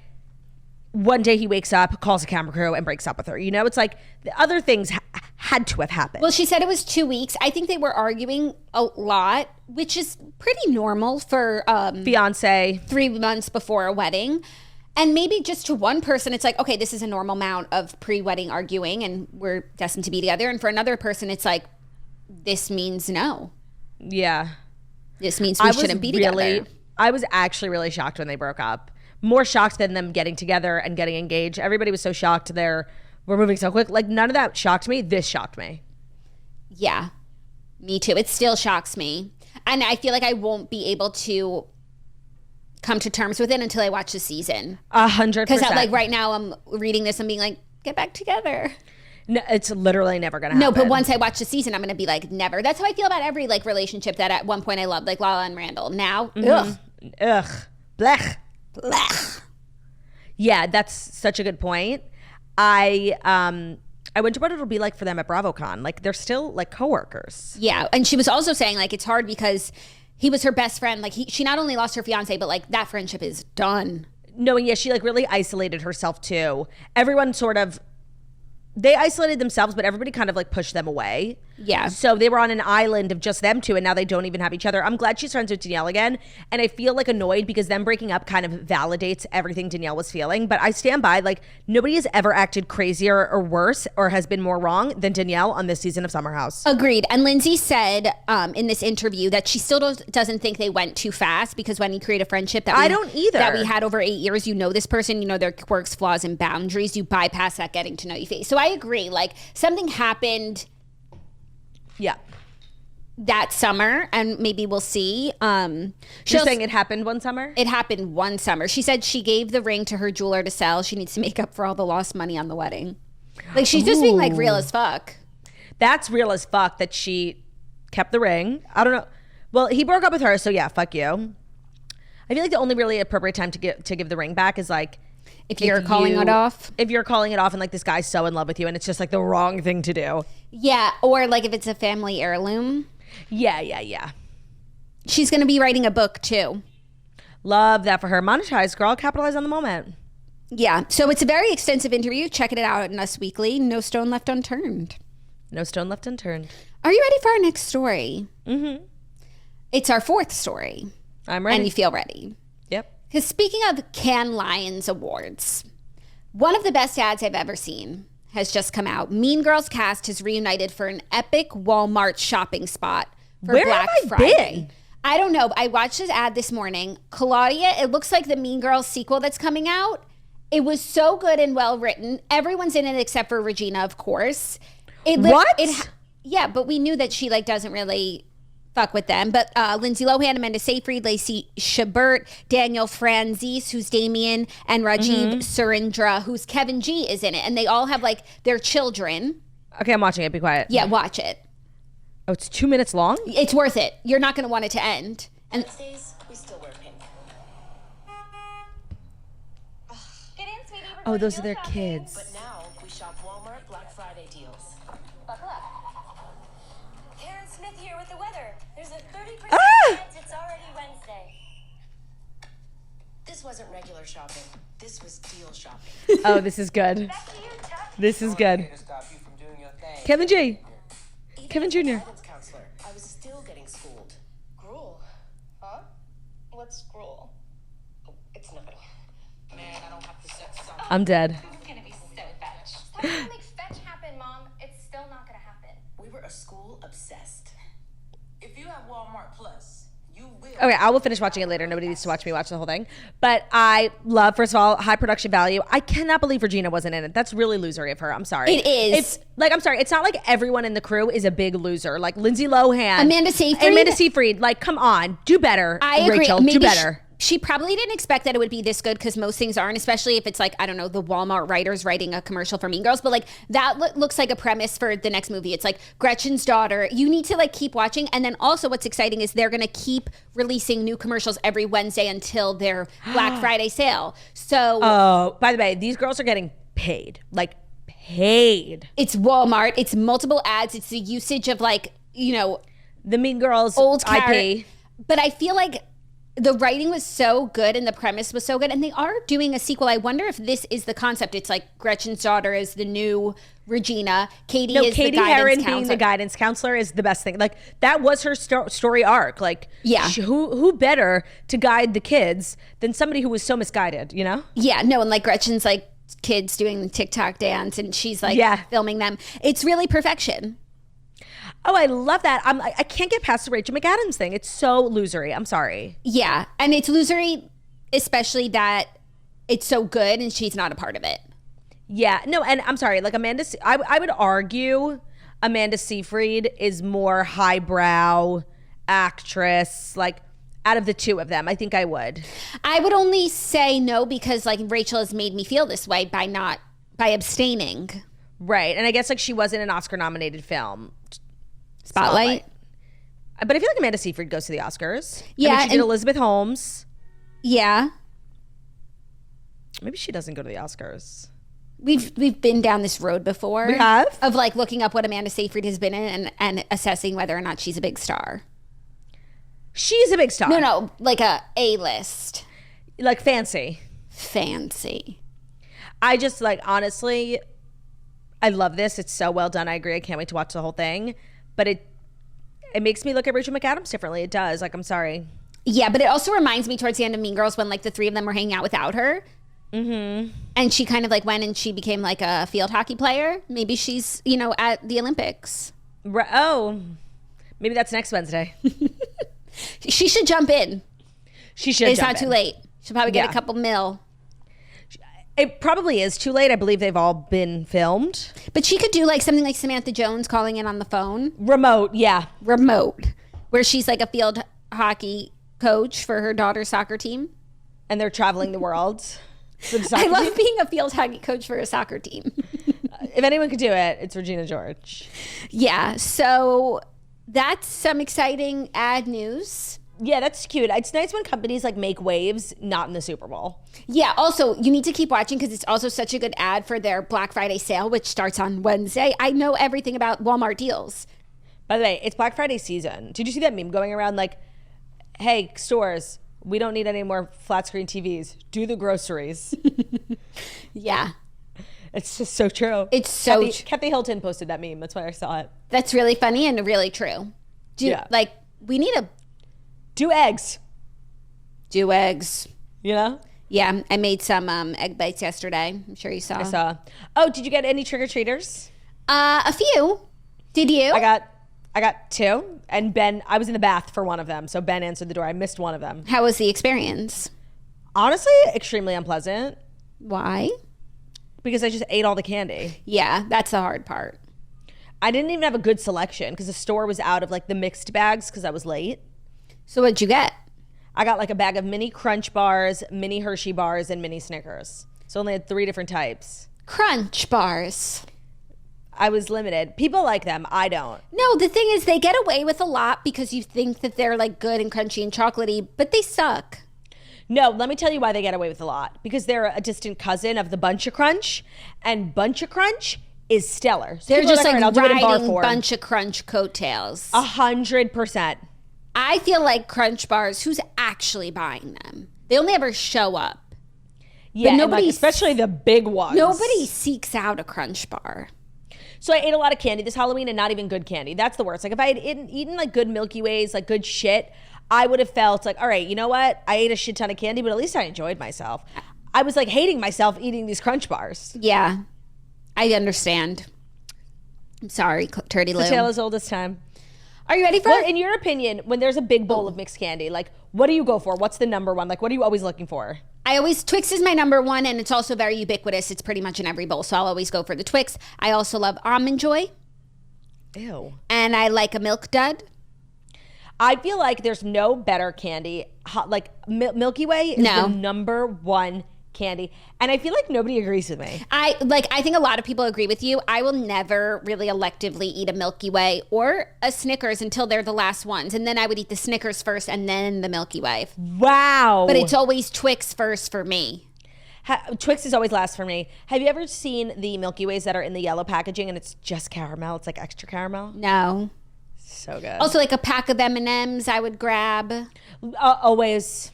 one day he wakes up, calls a camera crew and breaks up with her. You know, it's like the other things had to have happened. Well, she said it was 2 weeks. I think they were arguing a lot, which is pretty normal for Fiance 3 months before a wedding. And maybe just to one person, it's like, okay, this is a normal amount of pre-wedding arguing and we're destined to be together. And for another person, it's like, this means no. Yeah. This means we shouldn't be together. I was actually really shocked when they broke up. More shocked than them getting together and getting engaged. Everybody was so shocked we're moving so quick. Like none of that shocked me. This shocked me. Yeah, me too. It still shocks me. And I feel like I won't be able to come to terms with it until I watch the season. 100%. Because like right now I'm reading this and being like, get back together. No, it's literally never gonna happen. No, but once I watch the season, I'm gonna be like, never. That's how I feel about every like relationship that at one point I loved, like Lala and Randall. Now, ugh. Blech. Blech. Yeah, that's such a good point. I wonder what it'll be like for them at BravoCon. Like they're still like coworkers. Yeah, and she was also saying like it's hard because he was her best friend. Like she not only lost her fiance, but like that friendship is done. No, and yeah, she like really isolated herself too. Everyone sort of, they isolated themselves, but everybody kind of like pushed them away. Yeah. So they were on an island of just them two, and now they don't even have each other. I'm glad she's friends with Danielle again, and I feel like annoyed because them breaking up kind of validates everything Danielle was feeling. But I stand by, like, nobody has ever acted crazier or worse or has been more wrong than Danielle on this season of Summer House. Agreed. And Lindsay said in this interview that she still doesn't think they went too fast, because when you create a friendship that I don't either. That we had over 8 years, you know this person, you know their quirks, flaws, and boundaries. You bypass that getting to know you phase. So I agree. Like something happened. Yeah. That summer, and maybe we'll see. You're saying it happened one summer? It happened one summer. She said she gave the ring to her jeweler to sell. She needs to make up for all the lost money on the wedding. Like she's just being like real as fuck. That's real as fuck that she kept the ring. I don't know. Well, he broke up with her, so yeah, fuck you. I feel like the only really appropriate time to give the ring back is like if you're calling it off. If you're calling it off and like this guy's so in love with you and it's just like the wrong thing to do. Yeah, or like if it's a family heirloom. Yeah. She's going to be writing a book too. Love that for her. Monetize, girl. Capitalize on the moment. Yeah, so it's a very extensive interview. Check it out in Us Weekly. No stone left unturned. No stone left unturned. Are you ready for our next story? Mm-hmm. It's our fourth story. I'm ready. And you feel ready. Yep. Because speaking of Cannes Lions Awards, one of the best ads I've ever seen has just come out. Mean Girls cast has reunited for an epic Walmart shopping spot for Black Friday. Been? I don't know. I watched this ad this morning. Claudia, it looks like the Mean Girls sequel that's coming out. It was so good and well written. Everyone's in it except for Regina, of course. Yeah, but we knew that she doesn't really fuck with them. But Lindsay Lohan, Amanda Seyfried, Lacey Chabert, Daniel Franzese, who's Damien, and Rajiv Surendra, who's Kevin G, is in it. And they all have their children. Okay, I'm watching it. Be quiet. Yeah, watch it. Oh, it's 2 minutes long? It's worth it. You're not going to want it to end. And we still wear pink. Oh, those are their kids. But now we shop Walmart Black Friday deals. Buckle up. Karen Smith here with the weather. There's a 30% chance it's already Wednesday. This wasn't regular shopping. This was deal shopping. Oh, this is good. Back to you, Chuck. This is good. To stop you from doing your thing. Kevin G. Even Kevin as a Jr. guidance counselor, I was still getting schooled. Gruel. Huh? What's gruel? It's nothing. Man, I don't have to set something. I'm dead. It's gonna be so fetch. Stop trying to make fetch happen, Mom. It's still not gonna happen. We were a school obsessed. If you have Walmart Plus, you will. Okay, I will finish watching it later. Nobody needs to watch me watch the whole thing. But I love, first of all, high production value. I cannot believe Regina wasn't in it. That's really losery of her. I'm sorry. It is. I'm sorry. It's not like everyone in the crew is a big loser. Like Lindsay Lohan. Amanda Seyfried. Come on. Do better, I agree. Rachel. Maybe do better. She probably didn't expect that it would be this good because most things aren't, especially if it's the Walmart writers writing a commercial for Mean Girls. But that looks like a premise for the next movie. It's Gretchen's daughter. You need to keep watching. And then also what's exciting is they're going to keep releasing new commercials every Wednesday until their Black Friday sale. So. Oh, by the way, these girls are getting paid. Paid. It's Walmart. It's multiple ads. It's the usage of The Mean Girls old IP. But I feel the writing was so good and the premise was so good, and they are doing a sequel. I wonder if this is the concept. It's Gretchen's daughter is the new Regina. Katie is the guidance Heron counselor. being the guidance counselor is the best thing. That was her story arc. Yeah. Who better to guide the kids than somebody who was so misguided, you know? Yeah, no, and Gretchen's kids doing the TikTok dance, and she's filming them. It's really perfection. Oh, I love that. I can't get past the Rachel McAdams thing. It's so losery. I'm sorry. Yeah, and it's losery, especially that it's so good and she's not a part of it. Yeah, no, and I'm sorry. Amanda, I would argue Amanda Seyfried is more highbrow actress. Out of the two of them, I think I would. I would only say no because Rachel has made me feel this way by abstaining. Right, and I guess she was in an Oscar-nominated film. Spotlight. But I feel Amanda Seyfried goes to the Oscars. Yeah, she did Elizabeth Holmes. Yeah. Maybe she doesn't go to the Oscars. We've been down this road before. We have? Of looking up what Amanda Seyfried has been in and assessing whether or not she's a big star. She's a big star. No, a A-list. Fancy. I just honestly, I love this. It's so well done. I agree. I can't wait to watch the whole thing. But it makes me look at Rachel McAdams differently. It does. I'm sorry. Yeah, but it also reminds me towards the end of Mean Girls when the three of them were hanging out without her. Mm-hmm. And she kind of went and she became a field hockey player. Maybe she's, at the Olympics. Oh, maybe that's next Wednesday. She should jump in. It's not too late. She'll probably get a couple mil. It probably is too late. I believe they've all been filmed. But she could do something like Samantha Jones calling in on the phone. Remote, yeah. Remote. Where she's a field hockey coach for her daughter's soccer team. And they're traveling the world. I love being a field hockey coach for a soccer team. If anyone could do it, it's Regina George. Yeah, so that's some exciting ad news. Yeah, that's cute. It's nice when companies make waves, not in the Super Bowl. Yeah, also, you need to keep watching because it's also such a good ad for their Black Friday sale, which starts on Wednesday. I know everything about Walmart deals. By the way, it's Black Friday season. Did you see that meme going around hey, stores, we don't need any more flat screen TVs. Do the groceries. Yeah. It's just so true. It's so Kathy Hilton posted that meme. That's why I saw it. That's really funny and really true. We need do eggs. Do eggs. You know? Yeah, I made some egg bites yesterday. I'm sure you saw. I saw. Oh, did you get any trick-or-treaters? A few. Did you? I got 2, and Ben, I was in the bath for one of them, so Ben answered the door. I missed one of them. How was the experience? Honestly, extremely unpleasant. Why? Because I just ate all the candy. Yeah, that's the hard part. I didn't even have a good selection because the store was out of like the mixed bags because I was late. So what'd you get? I got like a bag of mini Crunch bars, mini Hershey bars, and mini Snickers. So I only had 3 different types. Crunch bars. I was limited. People like them. I don't. No, the thing is they get away with a lot because you think that they're like good and crunchy and chocolatey, but they suck. No, let me tell you why they get away with a lot. Because they're a distant cousin of the Bunch of Crunch, and Bunch of Crunch is stellar. So they're just like I'll do it in bar riding form. Bunch of Crunch coattails. 100%. I feel like Crunch bars, who's actually buying them? They only ever show up. Yeah, nobody, especially the big ones. Nobody seeks out a Crunch bar. So I ate a lot of candy this Halloween, and not even good candy. That's the worst. Like if I had eaten like good Milky Ways, like good shit, I would have felt like, all right, you know what? I ate a shit ton of candy, but at least I enjoyed myself. I was like hating myself eating these Crunch bars. Yeah, I understand. I'm sorry, Turdy Lou. The tale as old as time. Are you ready for Well, in your opinion, when there's a big bowl of mixed candy, like what do you go for? What's the number one? Like what are you always looking for? Twix is my number one, and it's also very ubiquitous. It's pretty much in every bowl, so I'll always go for the Twix. I also love Almond Joy. Ew. And I like a Milk Dud. I feel like there's no better candy. Like Milky Way is the number one candy, and I feel like nobody agrees with me. I think a lot of people agree with you. I will never really electively eat a Milky Way or a Snickers until they're the last ones, and then I would eat the Snickers first and then the Milky Way. Wow. But it's always Twix first for me. Twix is always last for me. Have you ever seen the Milky Ways that are in the yellow packaging and it's just caramel? It's like extra caramel. No. So good. Also, like a pack of M&Ms I would grab. Always.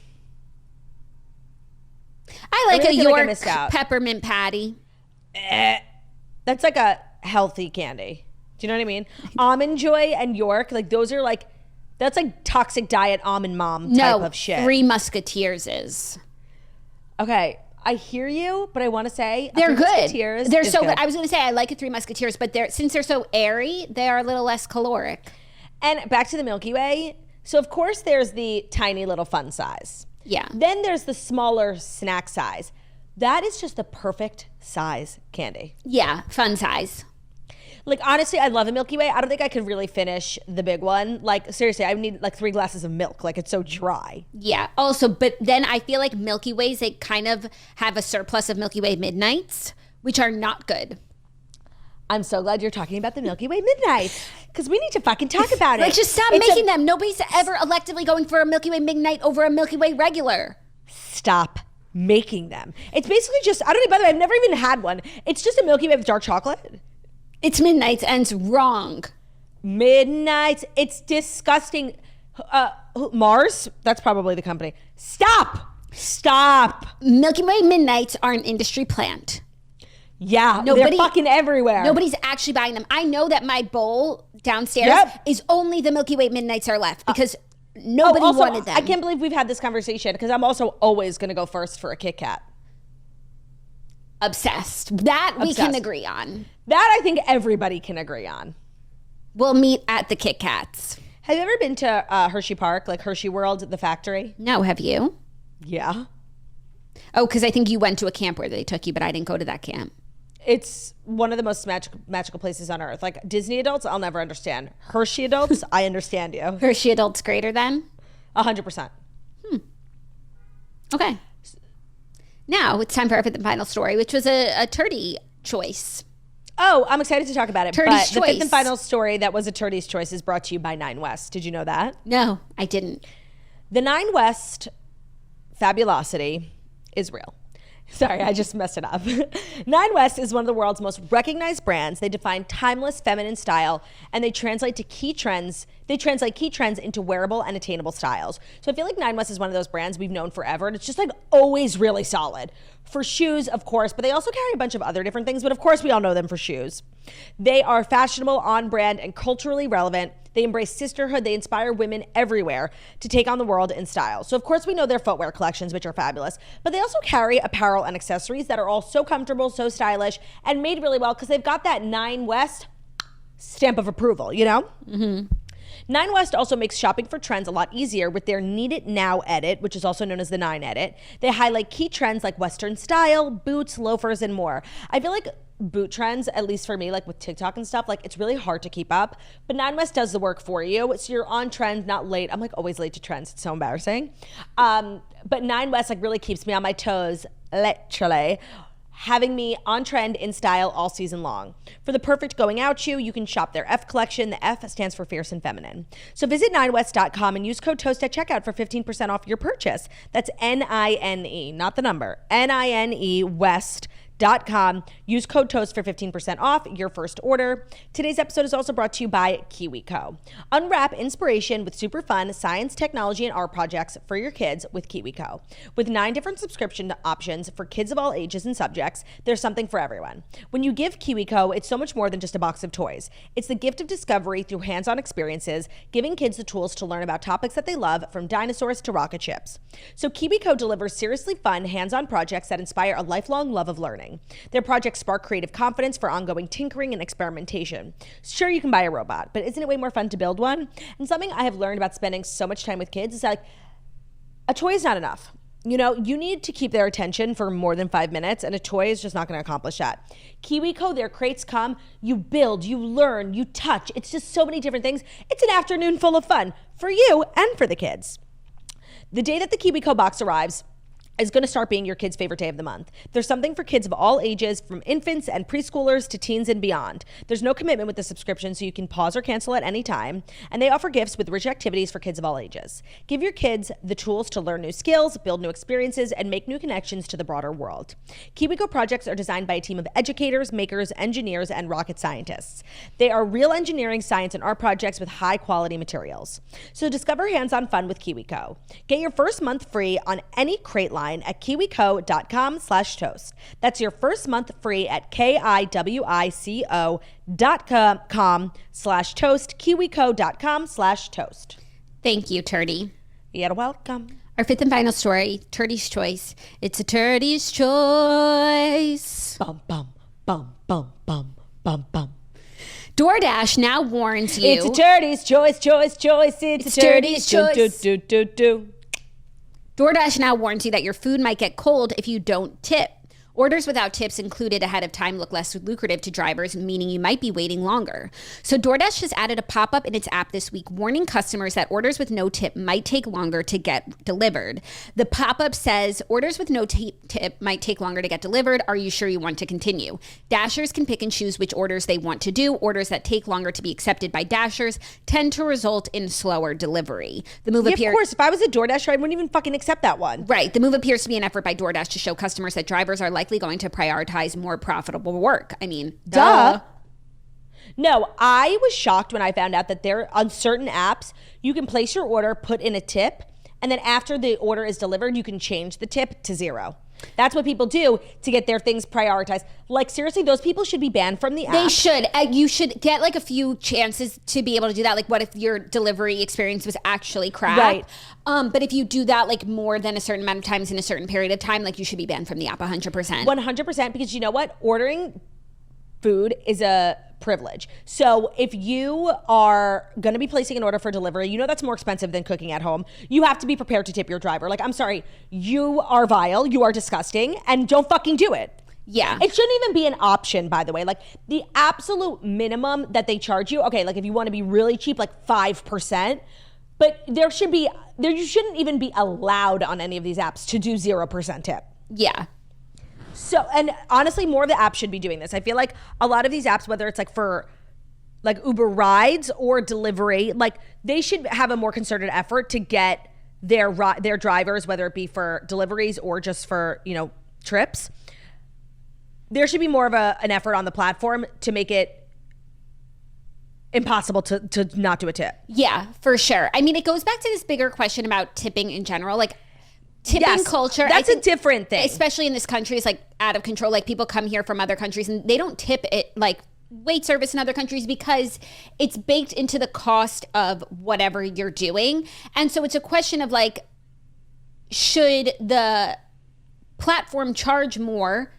I like really a York peppermint patty. That's like a healthy candy. Do you know what I mean? Almond Joy and York, like those are like, that's like toxic diet almond mom type of shit. Three Musketeers is. Okay, I hear you, but I want to say they're good. They're so good. I was going to say I like a Three Musketeers, but since they're so airy, they are a little less caloric. And back to the Milky Way. So of course there's the tiny little fun size. Yeah. Then there's the smaller snack size. That is just the perfect size candy. Yeah, fun size. Like honestly, I love a Milky Way. I don't think I could really finish the big one. Like seriously, I would need like 3 glasses of milk. Like it's so dry. Yeah. Also, but then I feel like Milky Ways, they kind of have a surplus of Milky Way Midnights, which are not good. I'm so glad you're talking about the Milky Way Midnight because we need to fucking talk about it. Like just stop making them. Nobody's ever electively going for a Milky Way Midnight over a Milky Way regular. Stop making them. It's basically just, I don't know, by the way, I've never even had one. It's just a Milky Way with dark chocolate. It's Midnights and it's wrong. Midnights. It's disgusting. Mars? That's probably the company. Stop. Milky Way Midnights are an industry plant. Yeah, they're fucking everywhere. Nobody's actually buying them. I know that my bowl downstairs is only the Milky Way Midnights are left because nobody wanted them. I can't believe we've had this conversation because I'm also always going to go first for a Kit Kat. Obsessed. That we can agree on. That I think everybody can agree on. We'll meet at the Kit Kats. Have you ever been to Hershey Park, like Hershey World, the factory? No, have you? Yeah. Oh, because I think you went to a camp where they took you, but I didn't go to that camp. It's one of the most magical places on earth. Like Disney adults, I'll never understand. Hershey adults, I understand you. Hershey adults greater than? 100%. Okay. Now it's time for our fifth and final story, which was a turdy choice. Oh, I'm excited to talk about it. Turdy's The fifth and final story that was a Turdy's choice is brought to you by 9 West. Did you know that? No, I didn't. The 9 West fabulosity is real. Sorry, I just messed it up. 9 West is one of the world's most recognized brands. They define timeless feminine style, and they translate key trends into wearable and attainable styles. So I feel like 9 West is one of those brands we've known forever, and it's just like always really solid. For shoes, of course, but they also carry a bunch of other different things, but of course we all know them for shoes. They are fashionable, on brand, and culturally relevant. They embrace sisterhood. They inspire women everywhere to take on the world in style. So, of course, we know their footwear collections, which are fabulous, but they also carry apparel and accessories that are all so comfortable, so stylish, and made really well because they've got that 9 West stamp of approval, you know? Mm-hmm. 9 West also makes shopping for trends a lot easier with their Need It Now edit, which is also known as the 9 edit. They highlight key trends like Western style, boots, loafers, and more. I feel like boot trends, at least for me, like with TikTok and stuff, like it's really hard to keep up, but 9 West does the work for you. So you're on trend, not late. I'm like always late to trends. It's so embarrassing. But 9 West like really keeps me on my toes, literally, having me on trend in style all season long. For the perfect going out shoe, you can shop their F collection. The F stands for fierce and feminine. So visit 9west.com and use code TOAST at checkout for 15% off your purchase. That's N-I-N-E, not the number, N-I-N-E West.com. Use code TOAST for 15% off your first order. Today's episode is also brought to you by KiwiCo. Unwrap inspiration with super fun science, technology, and art projects for your kids with KiwiCo. With 9 different subscription options for kids of all ages and subjects, there's something for everyone. When you give KiwiCo, it's so much more than just a box of toys. It's the gift of discovery through hands-on experiences, giving kids the tools to learn about topics that they love, from dinosaurs to rocket ships. So KiwiCo delivers seriously fun, hands-on projects that inspire a lifelong love of learning. Their projects spark creative confidence for ongoing tinkering and experimentation. Sure, you can buy a robot, but isn't it way more fun to build one? And something I have learned about spending so much time with kids is that, like, a toy is not enough. You know, you need to keep their attention for more than 5 minutes, and a toy is just not going to accomplish that. KiwiCo, their crates come, you build, you learn, you touch. It's just so many different things. It's an afternoon full of fun for you and for the kids. The day that the KiwiCo box arrives is going to start being your kid's favorite day of the month. There's something for kids of all ages, from infants and preschoolers to teens and beyond. There's no commitment with the subscription, so you can pause or cancel at any time. And they offer gifts with rich activities for kids of all ages. Give your kids the tools to learn new skills, build new experiences, and make new connections to the broader world. KiwiCo projects are designed by a team of educators, makers, engineers, and rocket scientists. They are real engineering, science, and art projects with high-quality materials. So discover hands-on fun with KiwiCo. Get your first month free on any crate line at kiwico.com/toast. That's your first month free at kiwico.com/toast, kiwico.com/toast. Thank you, Turdy. You're welcome. Our fifth and final story, Turdy's Choice. It's a Turdy's Choice. Bum, bum, bum, bum, bum, bum, bum. DoorDash now warns you. It's a Turdy's Choice, choice, choice. It's a Turdy's Choice. Do. DoorDash now warns you that your food might get cold if you don't tip. Orders without tips included ahead of time look less lucrative to drivers, meaning you might be waiting longer. So DoorDash has added a pop-up in its app this week warning customers that orders with no tip might take longer to get delivered. The pop-up says, orders with no tip might take longer to get delivered. Are you sure you want to continue? Dashers can pick and choose which orders they want to do. Orders that take longer to be accepted by Dashers tend to result in slower delivery. The move appears... Of course, if I was a DoorDasher, I wouldn't even fucking accept that one. Right. The move appears to be an effort by DoorDash to show customers that drivers are likely going to prioritize more profitable work. I mean, duh. No, I was shocked when I found out that there, on certain apps, you can place your order, put in a tip, and then after the order is delivered, you can change the tip to 0. That's what people do to get their things prioritized. Like, seriously, those people should be banned from the app. They should. You should get like a few chances to be able to do that. Like, what if your delivery experience was actually crap? Right. But if you do that like more than a certain amount of times in a certain period of time, like you should be banned from the app 100%. 100%, because you know what? Ordering food is a privilege. So if you are going to be placing an order for delivery, you know that's more expensive than cooking at home. You have to be prepared to tip your driver. Like, I'm sorry, you are vile, you are disgusting, and don't fucking do it. Yeah. It shouldn't even be an option, by the way. Like, the absolute minimum that they charge you, okay, like if you want to be really cheap, like 5%, but you shouldn't even be allowed on any of these apps to do 0% tip. Yeah. So, and honestly, more of the apps should be doing this. I feel like a lot of these apps, whether it's like for like Uber rides or delivery, like they should have a more concerted effort to get their drivers, whether it be for deliveries or just for, you know, trips. There should be more of an effort on the platform to make it impossible to not do a tip. Yeah, for sure. I mean, it goes back to this bigger question about tipping in general. Like, tipping culture, that's a different thing. Especially in this country, is like out of control. Like, people come here from other countries and they don't tip it like wait service in other countries because it's baked into the cost of whatever you're doing. And so it's a question of like, should the platform charge more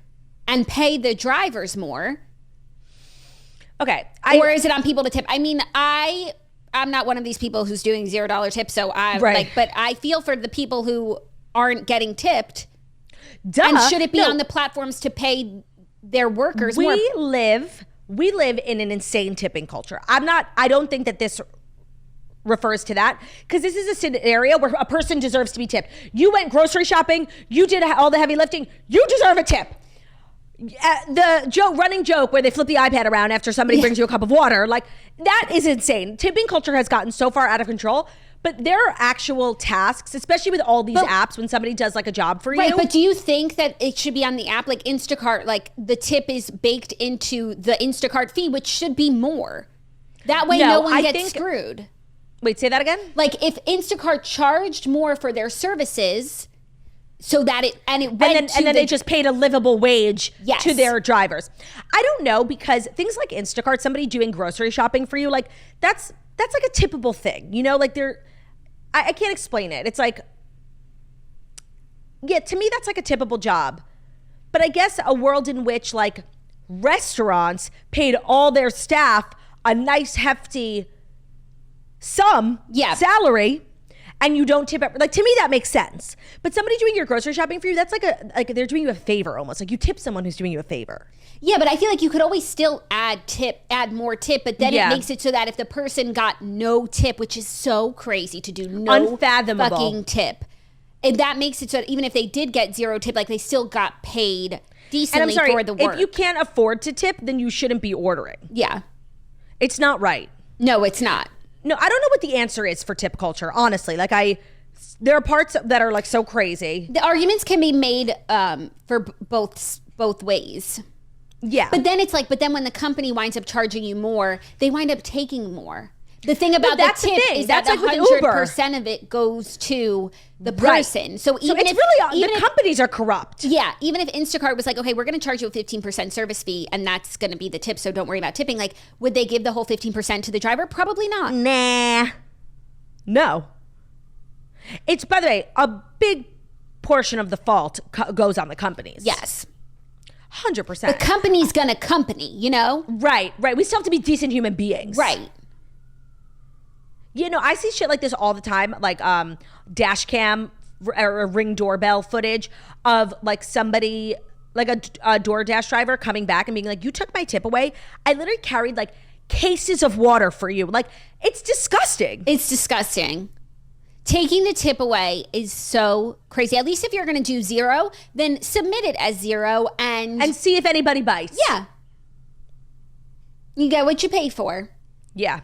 and pay the drivers more? Okay. Or is it on people to tip? I mean, I'm not one of these people who's doing $0 tips, so but I feel for the people who aren't getting tipped. Duh. And should it be on the platforms to pay their workers more? We live in an insane tipping culture. I don't think that this refers to that, because this is a scenario where a person deserves to be tipped. You went grocery shopping, you did all the heavy lifting, you deserve a tip. The running joke where they flip the iPad around after somebody brings you a cup of water, like, that is insane. Tipping culture has gotten so far out of control. But there are actual tasks, especially with all these apps, when somebody does like a job for you. Right, but do you think that it should be on the app? Like Instacart, like the tip is baked into the Instacart fee, which should be more. That way no one gets screwed. Wait, say that again? Like if Instacart charged more for their services so that and then they just paid a livable wage to their drivers. I don't know, because things like Instacart, somebody doing grocery shopping for you, like that's like a tippable thing, you know, like I can't explain it. It's like, yeah, to me, that's like a tippable job. But I guess a world in which like restaurants paid all their staff a nice hefty salary, and you don't tip, like, to me that makes sense. But somebody doing your grocery shopping for you, that's like they're doing you a favor almost. Like you tip someone who's doing you a favor. Yeah, but I feel like you could always still add more tip, but then it makes it so that if the person got no tip, which is so crazy to do, no unfathomable fucking tip, and that makes it so that even if they did get 0 tip, like they still got paid decently for the work. If you can't afford to tip, then you shouldn't be ordering. Yeah. It's not right. No, it's not. No, I don't know what the answer is for tip culture, honestly. Like there are parts that are like so crazy. The arguments can be made for both ways. Yeah. But then it's like, when the company winds up charging you more, they wind up taking more. The thing about the tip is that 100% of it goes to the person. Right. So even the companies are corrupt. Yeah. Even if Instacart was like, okay, we're going to charge you a 15% service fee and that's going to be the tip, so don't worry about tipping. Like, would they give the whole 15% to the driver? Probably not. Nah. No. It's, by the way, a big portion of the fault goes on the companies. Yes. 100%. The company's gonna company, you know? Right. We still have to be decent human beings. Right. You know, I see shit like this all the time, like dash cam or Ring doorbell footage of like somebody, like a DoorDash driver coming back and being like, you took my tip away. I literally carried like cases of water for you. Like, it's disgusting. It's disgusting. Taking the tip away is so crazy. At least if you're going to do 0, then submit it as 0 and see if anybody bites. Yeah. You get what you pay for. Yeah.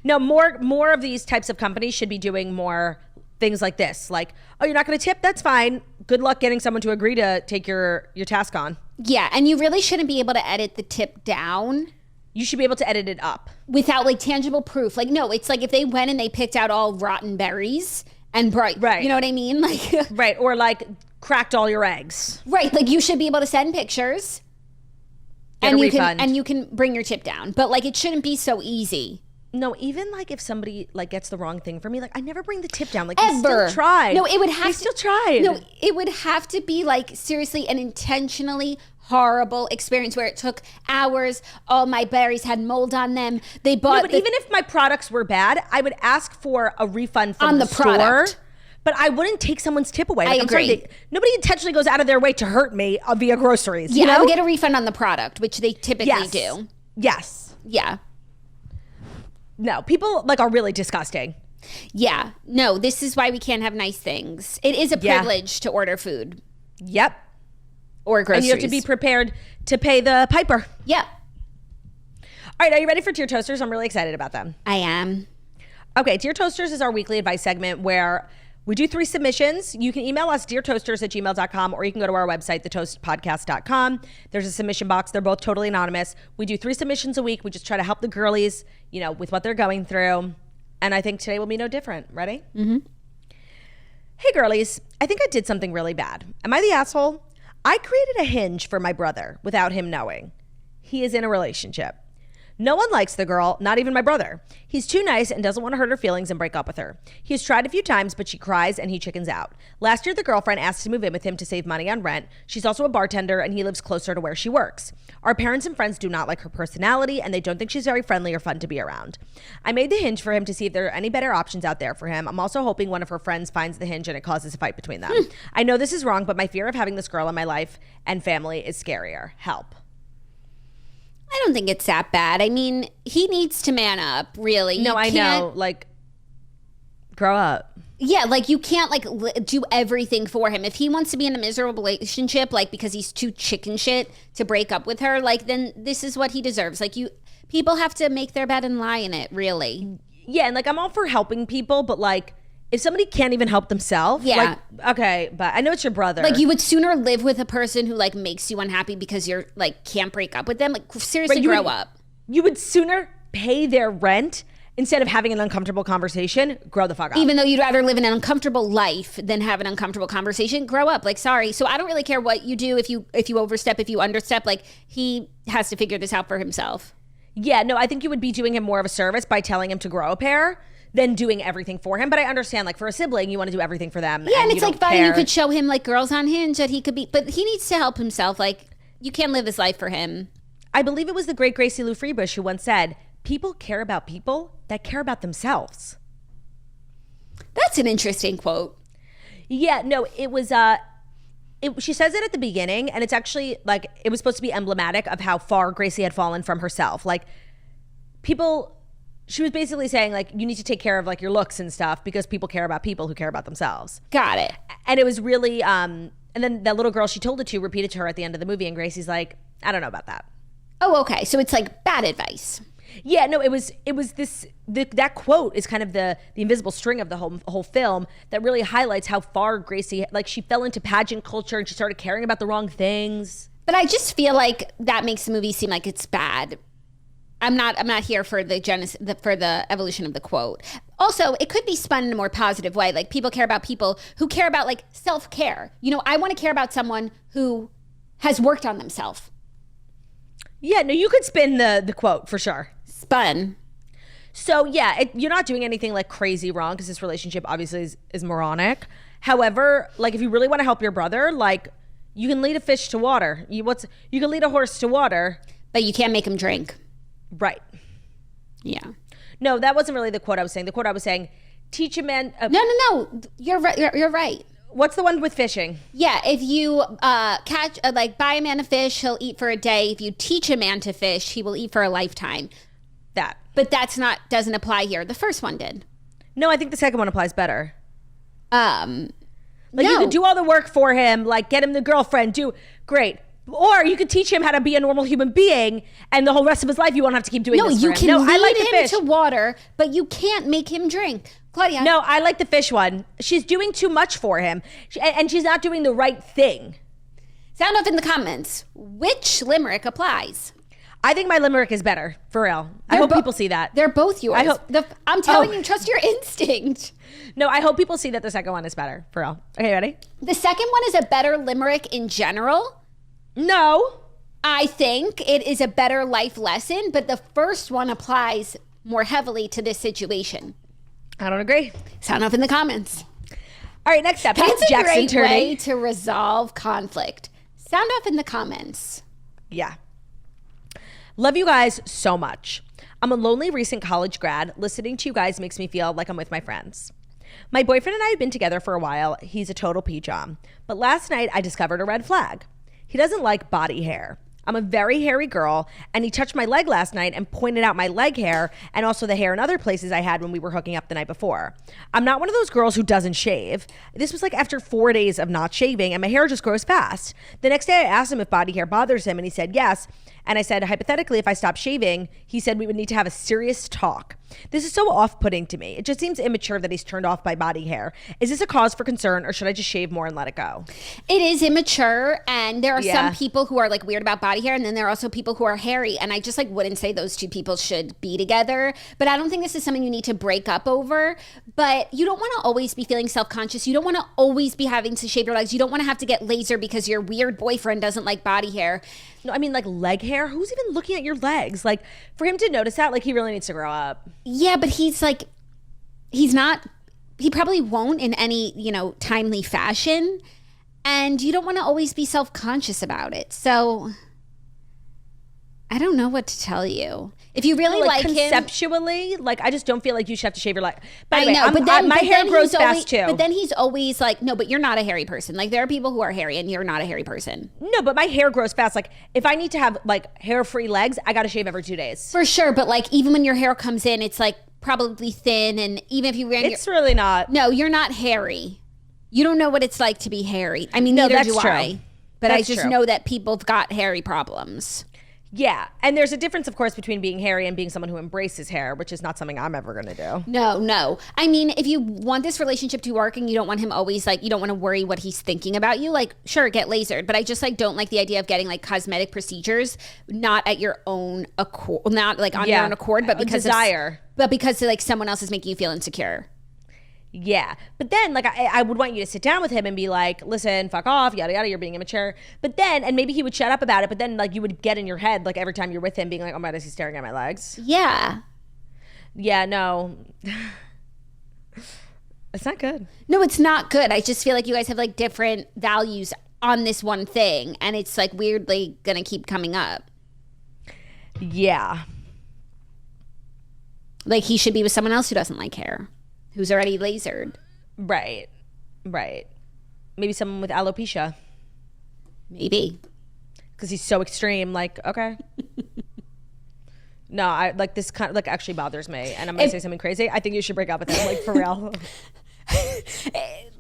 No, more of these types of companies should be doing more things like this. Like, oh, you're not going to tip? That's fine. Good luck getting someone to agree to take your task on. Yeah, and you really shouldn't be able to edit the tip down. You should be able to edit it up. Without like tangible proof. Like, no, it's like if they went and they picked out all rotten berries and right. You know what I mean? Like, right. Or like cracked all your eggs. Right. Like, you should be able to send pictures. Get a refund. And you can bring your tip down. But like, it shouldn't be so easy. No, even like if somebody like gets the wrong thing for me, like I never bring the tip down. Like, ever. You still tried. No, it would have to. Still tried. No, it would have to be like seriously an intentionally horrible experience where it took hours. All my berries had mold on them. They bought. No, but even if my products were bad, I would ask for a refund from on the store. Product. But I wouldn't take someone's tip away. Like, I agree. Sorry, nobody intentionally goes out of their way to hurt me via groceries. Yeah, you know? I would get a refund on the product, which they typically do. Yes. Yeah. No, people like are really disgusting. Yeah. No, this is why we can't have nice things. It is a privilege to order food. Yep. Or groceries. And you have to be prepared to pay the piper. Yeah. All right, are you ready for Dear Toasters? I'm really excited about them. I am. Okay, Dear Toasters is our weekly advice segment where we do 3 submissions. You can email us deartoasters@gmail.com, or you can go to our website, thetoastpodcast.com. There's a submission box. They're both totally anonymous. We do 3 submissions a week. We just try to help the girlies, you know, with what they're going through. And I think today will be no different. Ready? Mm-hmm. Hey, girlies. I think I did something really bad. Am I the asshole? I created a Hinge for my brother without him knowing. He is in a relationship. No one likes the girl, not even my brother. He's too nice and doesn't want to hurt her feelings and break up with her. He has tried a few times, but she cries and he chickens out. Last year, the girlfriend asked to move in with him to save money on rent. She's also a bartender and he lives closer to where she works. Our parents and friends do not like her personality and they don't think she's very friendly or fun to be around. I made the Hinge for him to see if there are any better options out there for him. I'm also hoping one of her friends finds the Hinge and it causes a fight between them. I know this is wrong, but my fear of having this girl in my life and family is scarier. Help. I don't think it's that bad. I mean, he needs to man up, really. No, I know. Like, grow up. Yeah, like you can't like do everything for him. If he wants to be in a miserable relationship, like because he's too chicken shit to break up with her, like then this is what he deserves. Like people have to make their bed and lie in it, really. Yeah, and like I'm all for helping people, but like if somebody can't even help themselves, like, okay, but I know it's your brother. Like you would sooner live with a person who like makes you unhappy because you're like can't break up with them. Like seriously, grow up. You would sooner pay their rent instead of having an uncomfortable conversation. Grow the fuck up. Even though you'd rather live in an uncomfortable life than have an uncomfortable conversation, grow up. Like sorry. So I don't really care what you do if you overstep, if you understep. Like he has to figure this out for himself. Yeah, no, I think you would be doing him more of a service by telling him to grow a pair than doing everything for him. But I understand, like, for a sibling, you want to do everything for them. Yeah, and it's like, fine, you could show him, like, girls on Hinge that he could be, but he needs to help himself. Like, you can't live this life for him. I believe it was the great Gracie Lou Freebush who once said, people care about people that care about themselves. That's an interesting quote. Yeah, no, it was, she says it at the beginning, and it's actually, like, it was supposed to be emblematic of how far Gracie had fallen from herself. Like, she was basically saying, like, you need to take care of, like, your looks and stuff because people care about people who care about themselves. Got it. And it was really, and then that little girl she told it to repeated to her at the end of the movie, and Gracie's like, I don't know about that. Oh, okay. So it's like bad advice. Yeah, no, it was that quote is kind of the invisible string of the whole film that really highlights how far Gracie, like, she fell into pageant culture and she started caring about the wrong things. But I just feel like that makes the movie seem like it's bad. I'm not here for the evolution of the quote. Also, it could be spun in a more positive way. Like people care about people who care about like self-care. You know, I want to care about someone who has worked on themselves. Yeah, no, you could spin the quote for sure. Spun. So yeah, you're not doing anything like crazy wrong because this relationship obviously is moronic. However, like if you really want to help your brother, like you can lead a fish to water. You can lead a horse to water, but you can't make him drink. Right. Yeah. No, that wasn't really the quote I was saying. The quote I was saying, teach a man. No. You're right. You're right. What's the one with fishing? Yeah. If you buy a man a fish, he'll eat for a day. If you teach a man to fish, he will eat for a lifetime. That. But doesn't apply here. The first one did. No, I think the second one applies better. No. You could do all the work for him, like get him the girlfriend, great. Or you could teach him how to be a normal human being, and the whole rest of his life you won't have to keep doing this for him. No, you can lead him to water, but you can't make him drink. Claudia. No, I like the fish one. She's doing too much for him, and she's not doing the right thing. Sound off in the comments. Which limerick applies? I think my limerick is better, for real. I hope people see that. They're both yours. I'm telling you, trust your instinct. No, I hope people see that the second one is better, for real. Okay, ready? The second one is a better limerick in general. No. I think it is a better life lesson, but the first one applies more heavily to this situation. I don't agree. Sound off in the comments. All right, next up. That's a Jackson great Turney. way to resolve conflict. Sound off in the comments. Yeah. Love you guys so much. I'm a lonely recent college grad. Listening to you guys makes me feel like I'm with my friends. My boyfriend and I have been together for a while. He's a total peach-om. But last night I discovered a red flag. He doesn't like body hair. I'm a very hairy girl, and he touched my leg last night and pointed out my leg hair and also the hair in other places I had when we were hooking up the night before. I'm not one of those girls who doesn't shave. This was like after 4 days of not shaving, and my hair just grows fast. The next day I asked him if body hair bothers him, and he said yes. And I said, hypothetically, if I stopped shaving, he said we would need to have a serious talk. This is so off-putting to me. It just seems immature that he's turned off by body hair. Is this a cause for concern, or should I just shave more and let it go? It is immature, and there are some people who are like weird about body hair, and then there are also people who are hairy, and I just like wouldn't say those two people should be together. But I don't think this is something you need to break up over. But you don't want to always be feeling self-conscious. You don't want to always be having to shave your legs. You don't want to have to get laser because your weird boyfriend doesn't like body hair. No, I mean, like, leg hair? Who's even looking at your legs? Like, for him to notice that, like, he really needs to grow up. Yeah, but he's not, he probably won't in any, timely fashion. And you don't want to always be self-conscious about it. So I don't know what to tell you. If you really like him, conceptually, like, I just don't feel like you should have to shave your leg. By the way, my hair grows fast too. But then he's always like, no, but you're not a hairy person. Like, there are people who are hairy and you're not a hairy person. No, but my hair grows fast. Like, if I need to have like hair-free legs, I got to shave every 2 days. For sure, but like even when your hair comes in, it's like probably thin, and even if you ran, it's really not. No, you're not hairy. You don't know what it's like to be hairy. I mean, neither do I. But I just know that people've got hairy problems. Yeah, and there's a difference, of course, between being hairy and being someone who embraces hair, which is not something I'm ever going to do. No. I mean, if you want this relationship to work and you don't want him always, like, you don't want to worry what he's thinking about you, like, sure, get lasered. But I just, like, don't like the idea of getting, like, cosmetic procedures, not at your own accord, not, like, on your own accord, but because desire. But because, like, someone else is making you feel insecure. Yeah. But then, like, I would want you to sit down with him and be like, listen, fuck off, yada, yada, you're being immature. But then, and maybe he would shut up about it, but then, like, you would get in your head, like, every time you're with him being like, oh my God, is he staring at my legs? Yeah. Yeah, no. It's not good. No, it's not good. I just feel like you guys have, like, different values on this one thing, and it's, like, weirdly gonna keep coming up. Yeah. Like, he should be with someone else who doesn't like hair, who's already lasered. Right. Maybe someone with alopecia. Maybe. Because he's so extreme. Like, okay. No, I like this kind of, like, actually bothers me. And I'm going to say something crazy. I think you should break up with him, like, for real.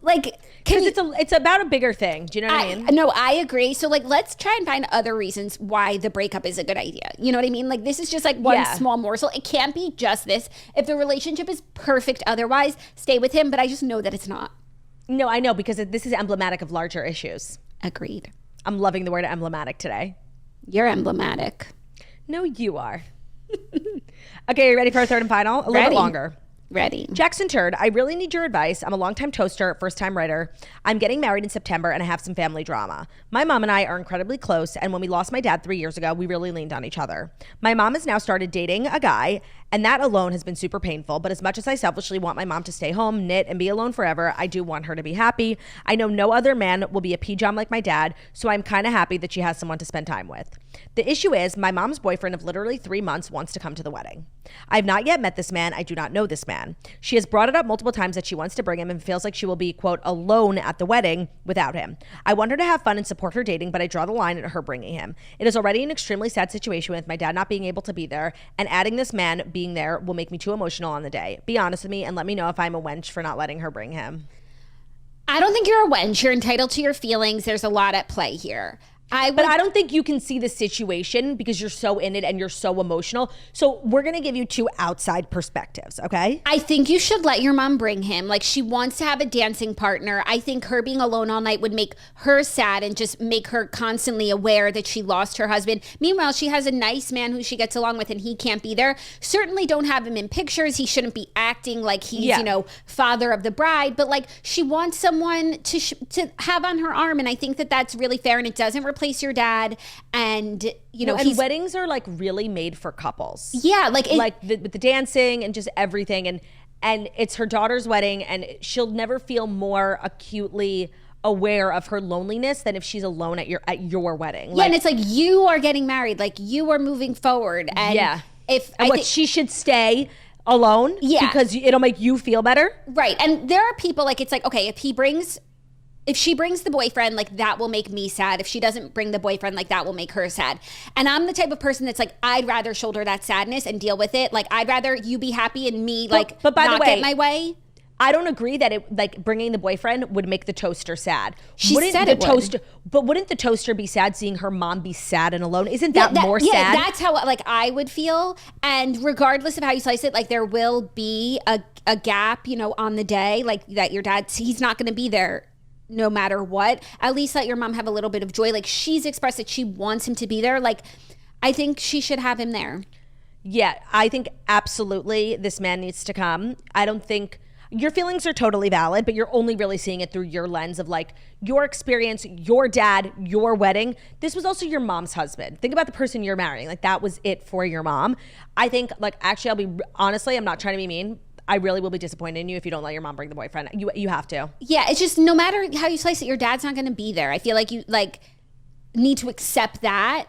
Like, because it's about a bigger thing. Do you know what I mean? No, I agree. So, like, let's try and find other reasons why the breakup is a good idea. You know what I mean? Like, this is just like one small morsel. It can't be just this. If the relationship is perfect otherwise, stay with him. But I just know that it's not. No, I know, because this is emblematic of larger issues. Agreed. I'm loving the word emblematic today. You're emblematic. No, you are. Okay, are you ready for our third and final? A little bit longer. Ready. Jackson Turd, I really need your advice. I'm a longtime toaster, first-time writer. I'm getting married in September, and I have some family drama. My mom and I are incredibly close, and when we lost my dad 3 years ago, we really leaned on each other. My mom has now started dating a guy, and that alone has been super painful. But as much as I selfishly want my mom to stay home, knit, and be alone forever, I do want her to be happy. I know no other man will be a pjom like my dad, so I'm kind of happy that she has someone to spend time with. The issue is my mom's boyfriend of literally 3 months wants to come to the wedding. I've not yet met this man. I do not know this man. She has brought it up multiple times that she wants to bring him and feels like she will be, quote, alone at the wedding without him. I want her to have fun and support her dating, but I draw the line at her bringing him. It is already an extremely sad situation with my dad not being able to be there, and adding this man being there will make me too emotional on the day. Be honest with me and let me know if I'm a wench for not letting her bring him. I don't think you're a wench. You're entitled to your feelings. There's a lot at play here. But I don't think you can see the situation because you're so in it and you're so emotional. So we're going to give you two outside perspectives, okay? I think you should let your mom bring him. Like, she wants to have a dancing partner. I think her being alone all night would make her sad and just make her constantly aware that she lost her husband. Meanwhile, she has a nice man who she gets along with and he can't be there. Certainly don't have him in pictures. He shouldn't be acting like he's, father of the bride. But, like, she wants someone to have on her arm. And I think that that's really fair, and it doesn't replace your dad. And and weddings are like really made for couples. Yeah, with the dancing and just everything, and it's her daughter's wedding, and she'll never feel more acutely aware of her loneliness than if she's alone at your wedding. And it's like, you are getting married, like you are moving forward, and she should stay alone, because it'll make you feel better, right? And there are people, like, it's like, okay, if she brings the boyfriend, like, that will make me sad. If she doesn't bring the boyfriend, like, that will make her sad. And I'm the type of person that's like, I'd rather shoulder that sadness and deal with it. Like, I'd rather you be happy and me, like, but by not the way, get my way. I don't agree that it like bringing the boyfriend would make the toaster sad. She wouldn't said the it toaster, would. But wouldn't the toaster be sad seeing her mom be sad and alone? Isn't that more sad? Yeah, that's how like I would feel. And regardless of how you slice it, like there will be a gap, you know, on the day like that your dad, he's not going to be there no matter what. At least let your mom have a little bit of joy. Like she's expressed that she wants him to be there. Like I think she should have him there. Yeah, I think absolutely this man needs to come. I don't think your feelings are totally valid, but you're only really seeing it through your lens of like your experience, your dad, your wedding. This was also your mom's husband. Think about the person you're marrying. Like that was it for your mom. I think like actually honestly, I'm not trying to be mean. I really will be disappointed in you if you don't let your mom bring the boyfriend. You have to. Yeah, it's just no matter how you slice it, your dad's not going to be there. I feel like you like need to accept that.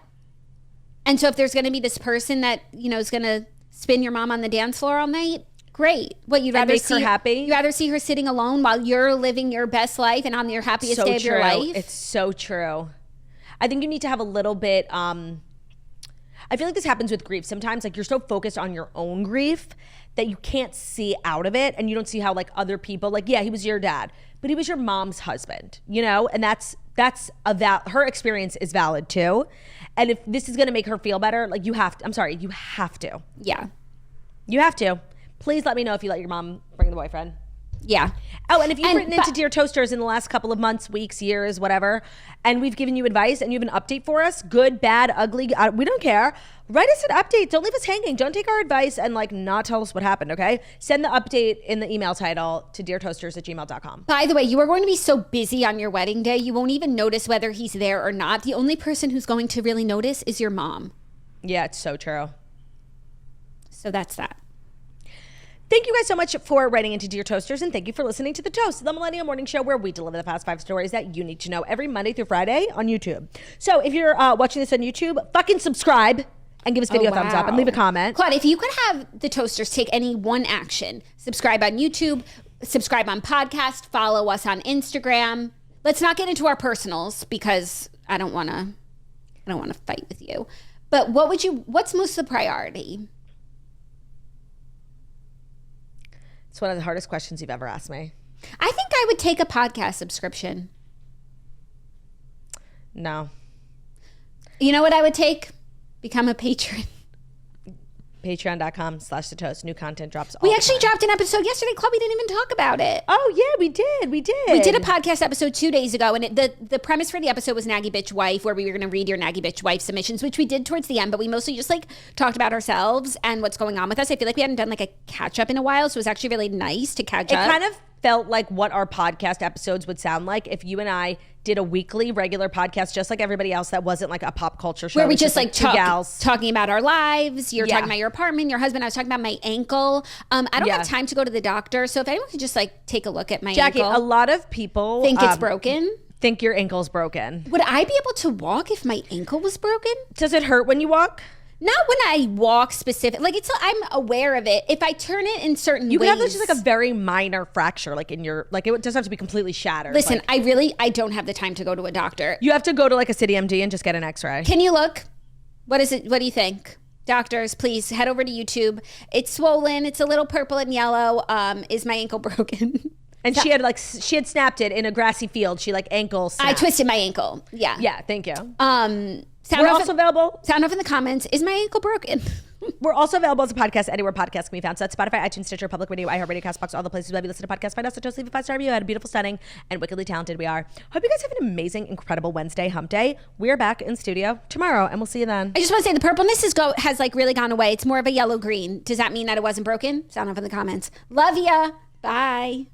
And so if there's going to be this person that, you know, is going to spin your mom on the dance floor all night, great. What, you'd rather make see her happy? You'd rather see her sitting alone while you're living your best life and on your happiest So day of your life? It's so true. I think you need to have a little bit, I feel like this happens with grief. Sometimes like you're so focused on your own grief that you can't see out of it, and you don't see how like other people, like, yeah, he was your dad, but he was your mom's husband, you know? And that's her experience is valid too. And if this is going to make her feel better, like you have to. Yeah. You have to. Please let me know if you let your mom bring the boyfriend. Yeah. Oh, and if you've written into Dear Toasters in the last couple of months, weeks, years, whatever, and we've given you advice and you have an update for us, good, bad, ugly, we don't care. Write us an update. Don't leave us hanging. Don't take our advice and like not tell us what happened, okay? Send the update in the email title to deartoasters@gmail.com. By the way, you are going to be so busy on your wedding day, you won't even notice whether he's there or not. The only person who's going to really notice is your mom. Yeah, it's so true. So that's that. Thank you guys so much for writing into Dear Toasters, and thank you for listening to The Toast, the Millennial Morning Show, where we deliver the past 5 stories that you need to know every Monday through Friday on YouTube. So if you're watching this on YouTube, fucking subscribe and give this video a thumbs up and leave a comment. Claude, if you could have the Toasters take any one action, subscribe on YouTube, subscribe on podcast, follow us on Instagram. Let's not get into our personals because I don't want to fight with you. But what's most the priority? It's one of the hardest questions you've ever asked me. I think I would take a podcast subscription. No. You know what I would take? Become a patron. Patreon.com/The Toast. New content drops all We the actually time. dropped an episode yesterday. Club, we didn't even talk about it. Oh, yeah, we did. We did a podcast episode 2 days ago, and the premise for the episode was Naggy Bitch Wife, where we were going to read your Naggy Bitch Wife submissions, which we did towards the end, but we mostly just like talked about ourselves and what's going on with us. I feel like we hadn't done like a catch up in a while, so it was actually really nice to catch up. It kind of felt like what our podcast episodes would sound like if you and I did a weekly regular podcast just like everybody else that wasn't like a pop culture show. Where we just like two gals talking about our lives. You're talking about your apartment, your husband. I was talking about my ankle. I don't have time to go to the doctor. So if anyone could just like take a look at my Jackie, ankle. a lot of people think it's broken. Think your ankle's broken. Would I be able to walk if my ankle was broken? Does it hurt when you walk? Not when I walk specific. Like I'm aware of it. If I turn it in certain you ways. You could have just like a very minor fracture, like in your, like it doesn't have to be completely shattered. Listen, I don't have the time to go to a doctor. You have to go to like a city MD and just get an x-ray. Can you look? What is it? What do you think? Doctors, please head over to YouTube. It's swollen. It's a little purple and yellow. Is my ankle broken? And she had snapped it in a grassy field. She like ankle snapped. I twisted my ankle. Yeah. Yeah, thank you. We're also available. Sound off in the comments. Is my ankle broken? We're also available as a podcast anywhere podcasts can be found. So that's Spotify, iTunes, Stitcher, Public Radio, iHeartRadio, CastBox, all the places where you listen to podcasts. Find us at Toast, leave a 5-star review. How beautiful, stunning, and wickedly talented we are. Hope you guys have an amazing, incredible Wednesday hump day. We're back in studio tomorrow, and we'll see you then. I just want to say the purpleness has like really gone away. It's more of a yellow green. Does that mean that it wasn't broken? Sound off in the comments. Love ya. Bye.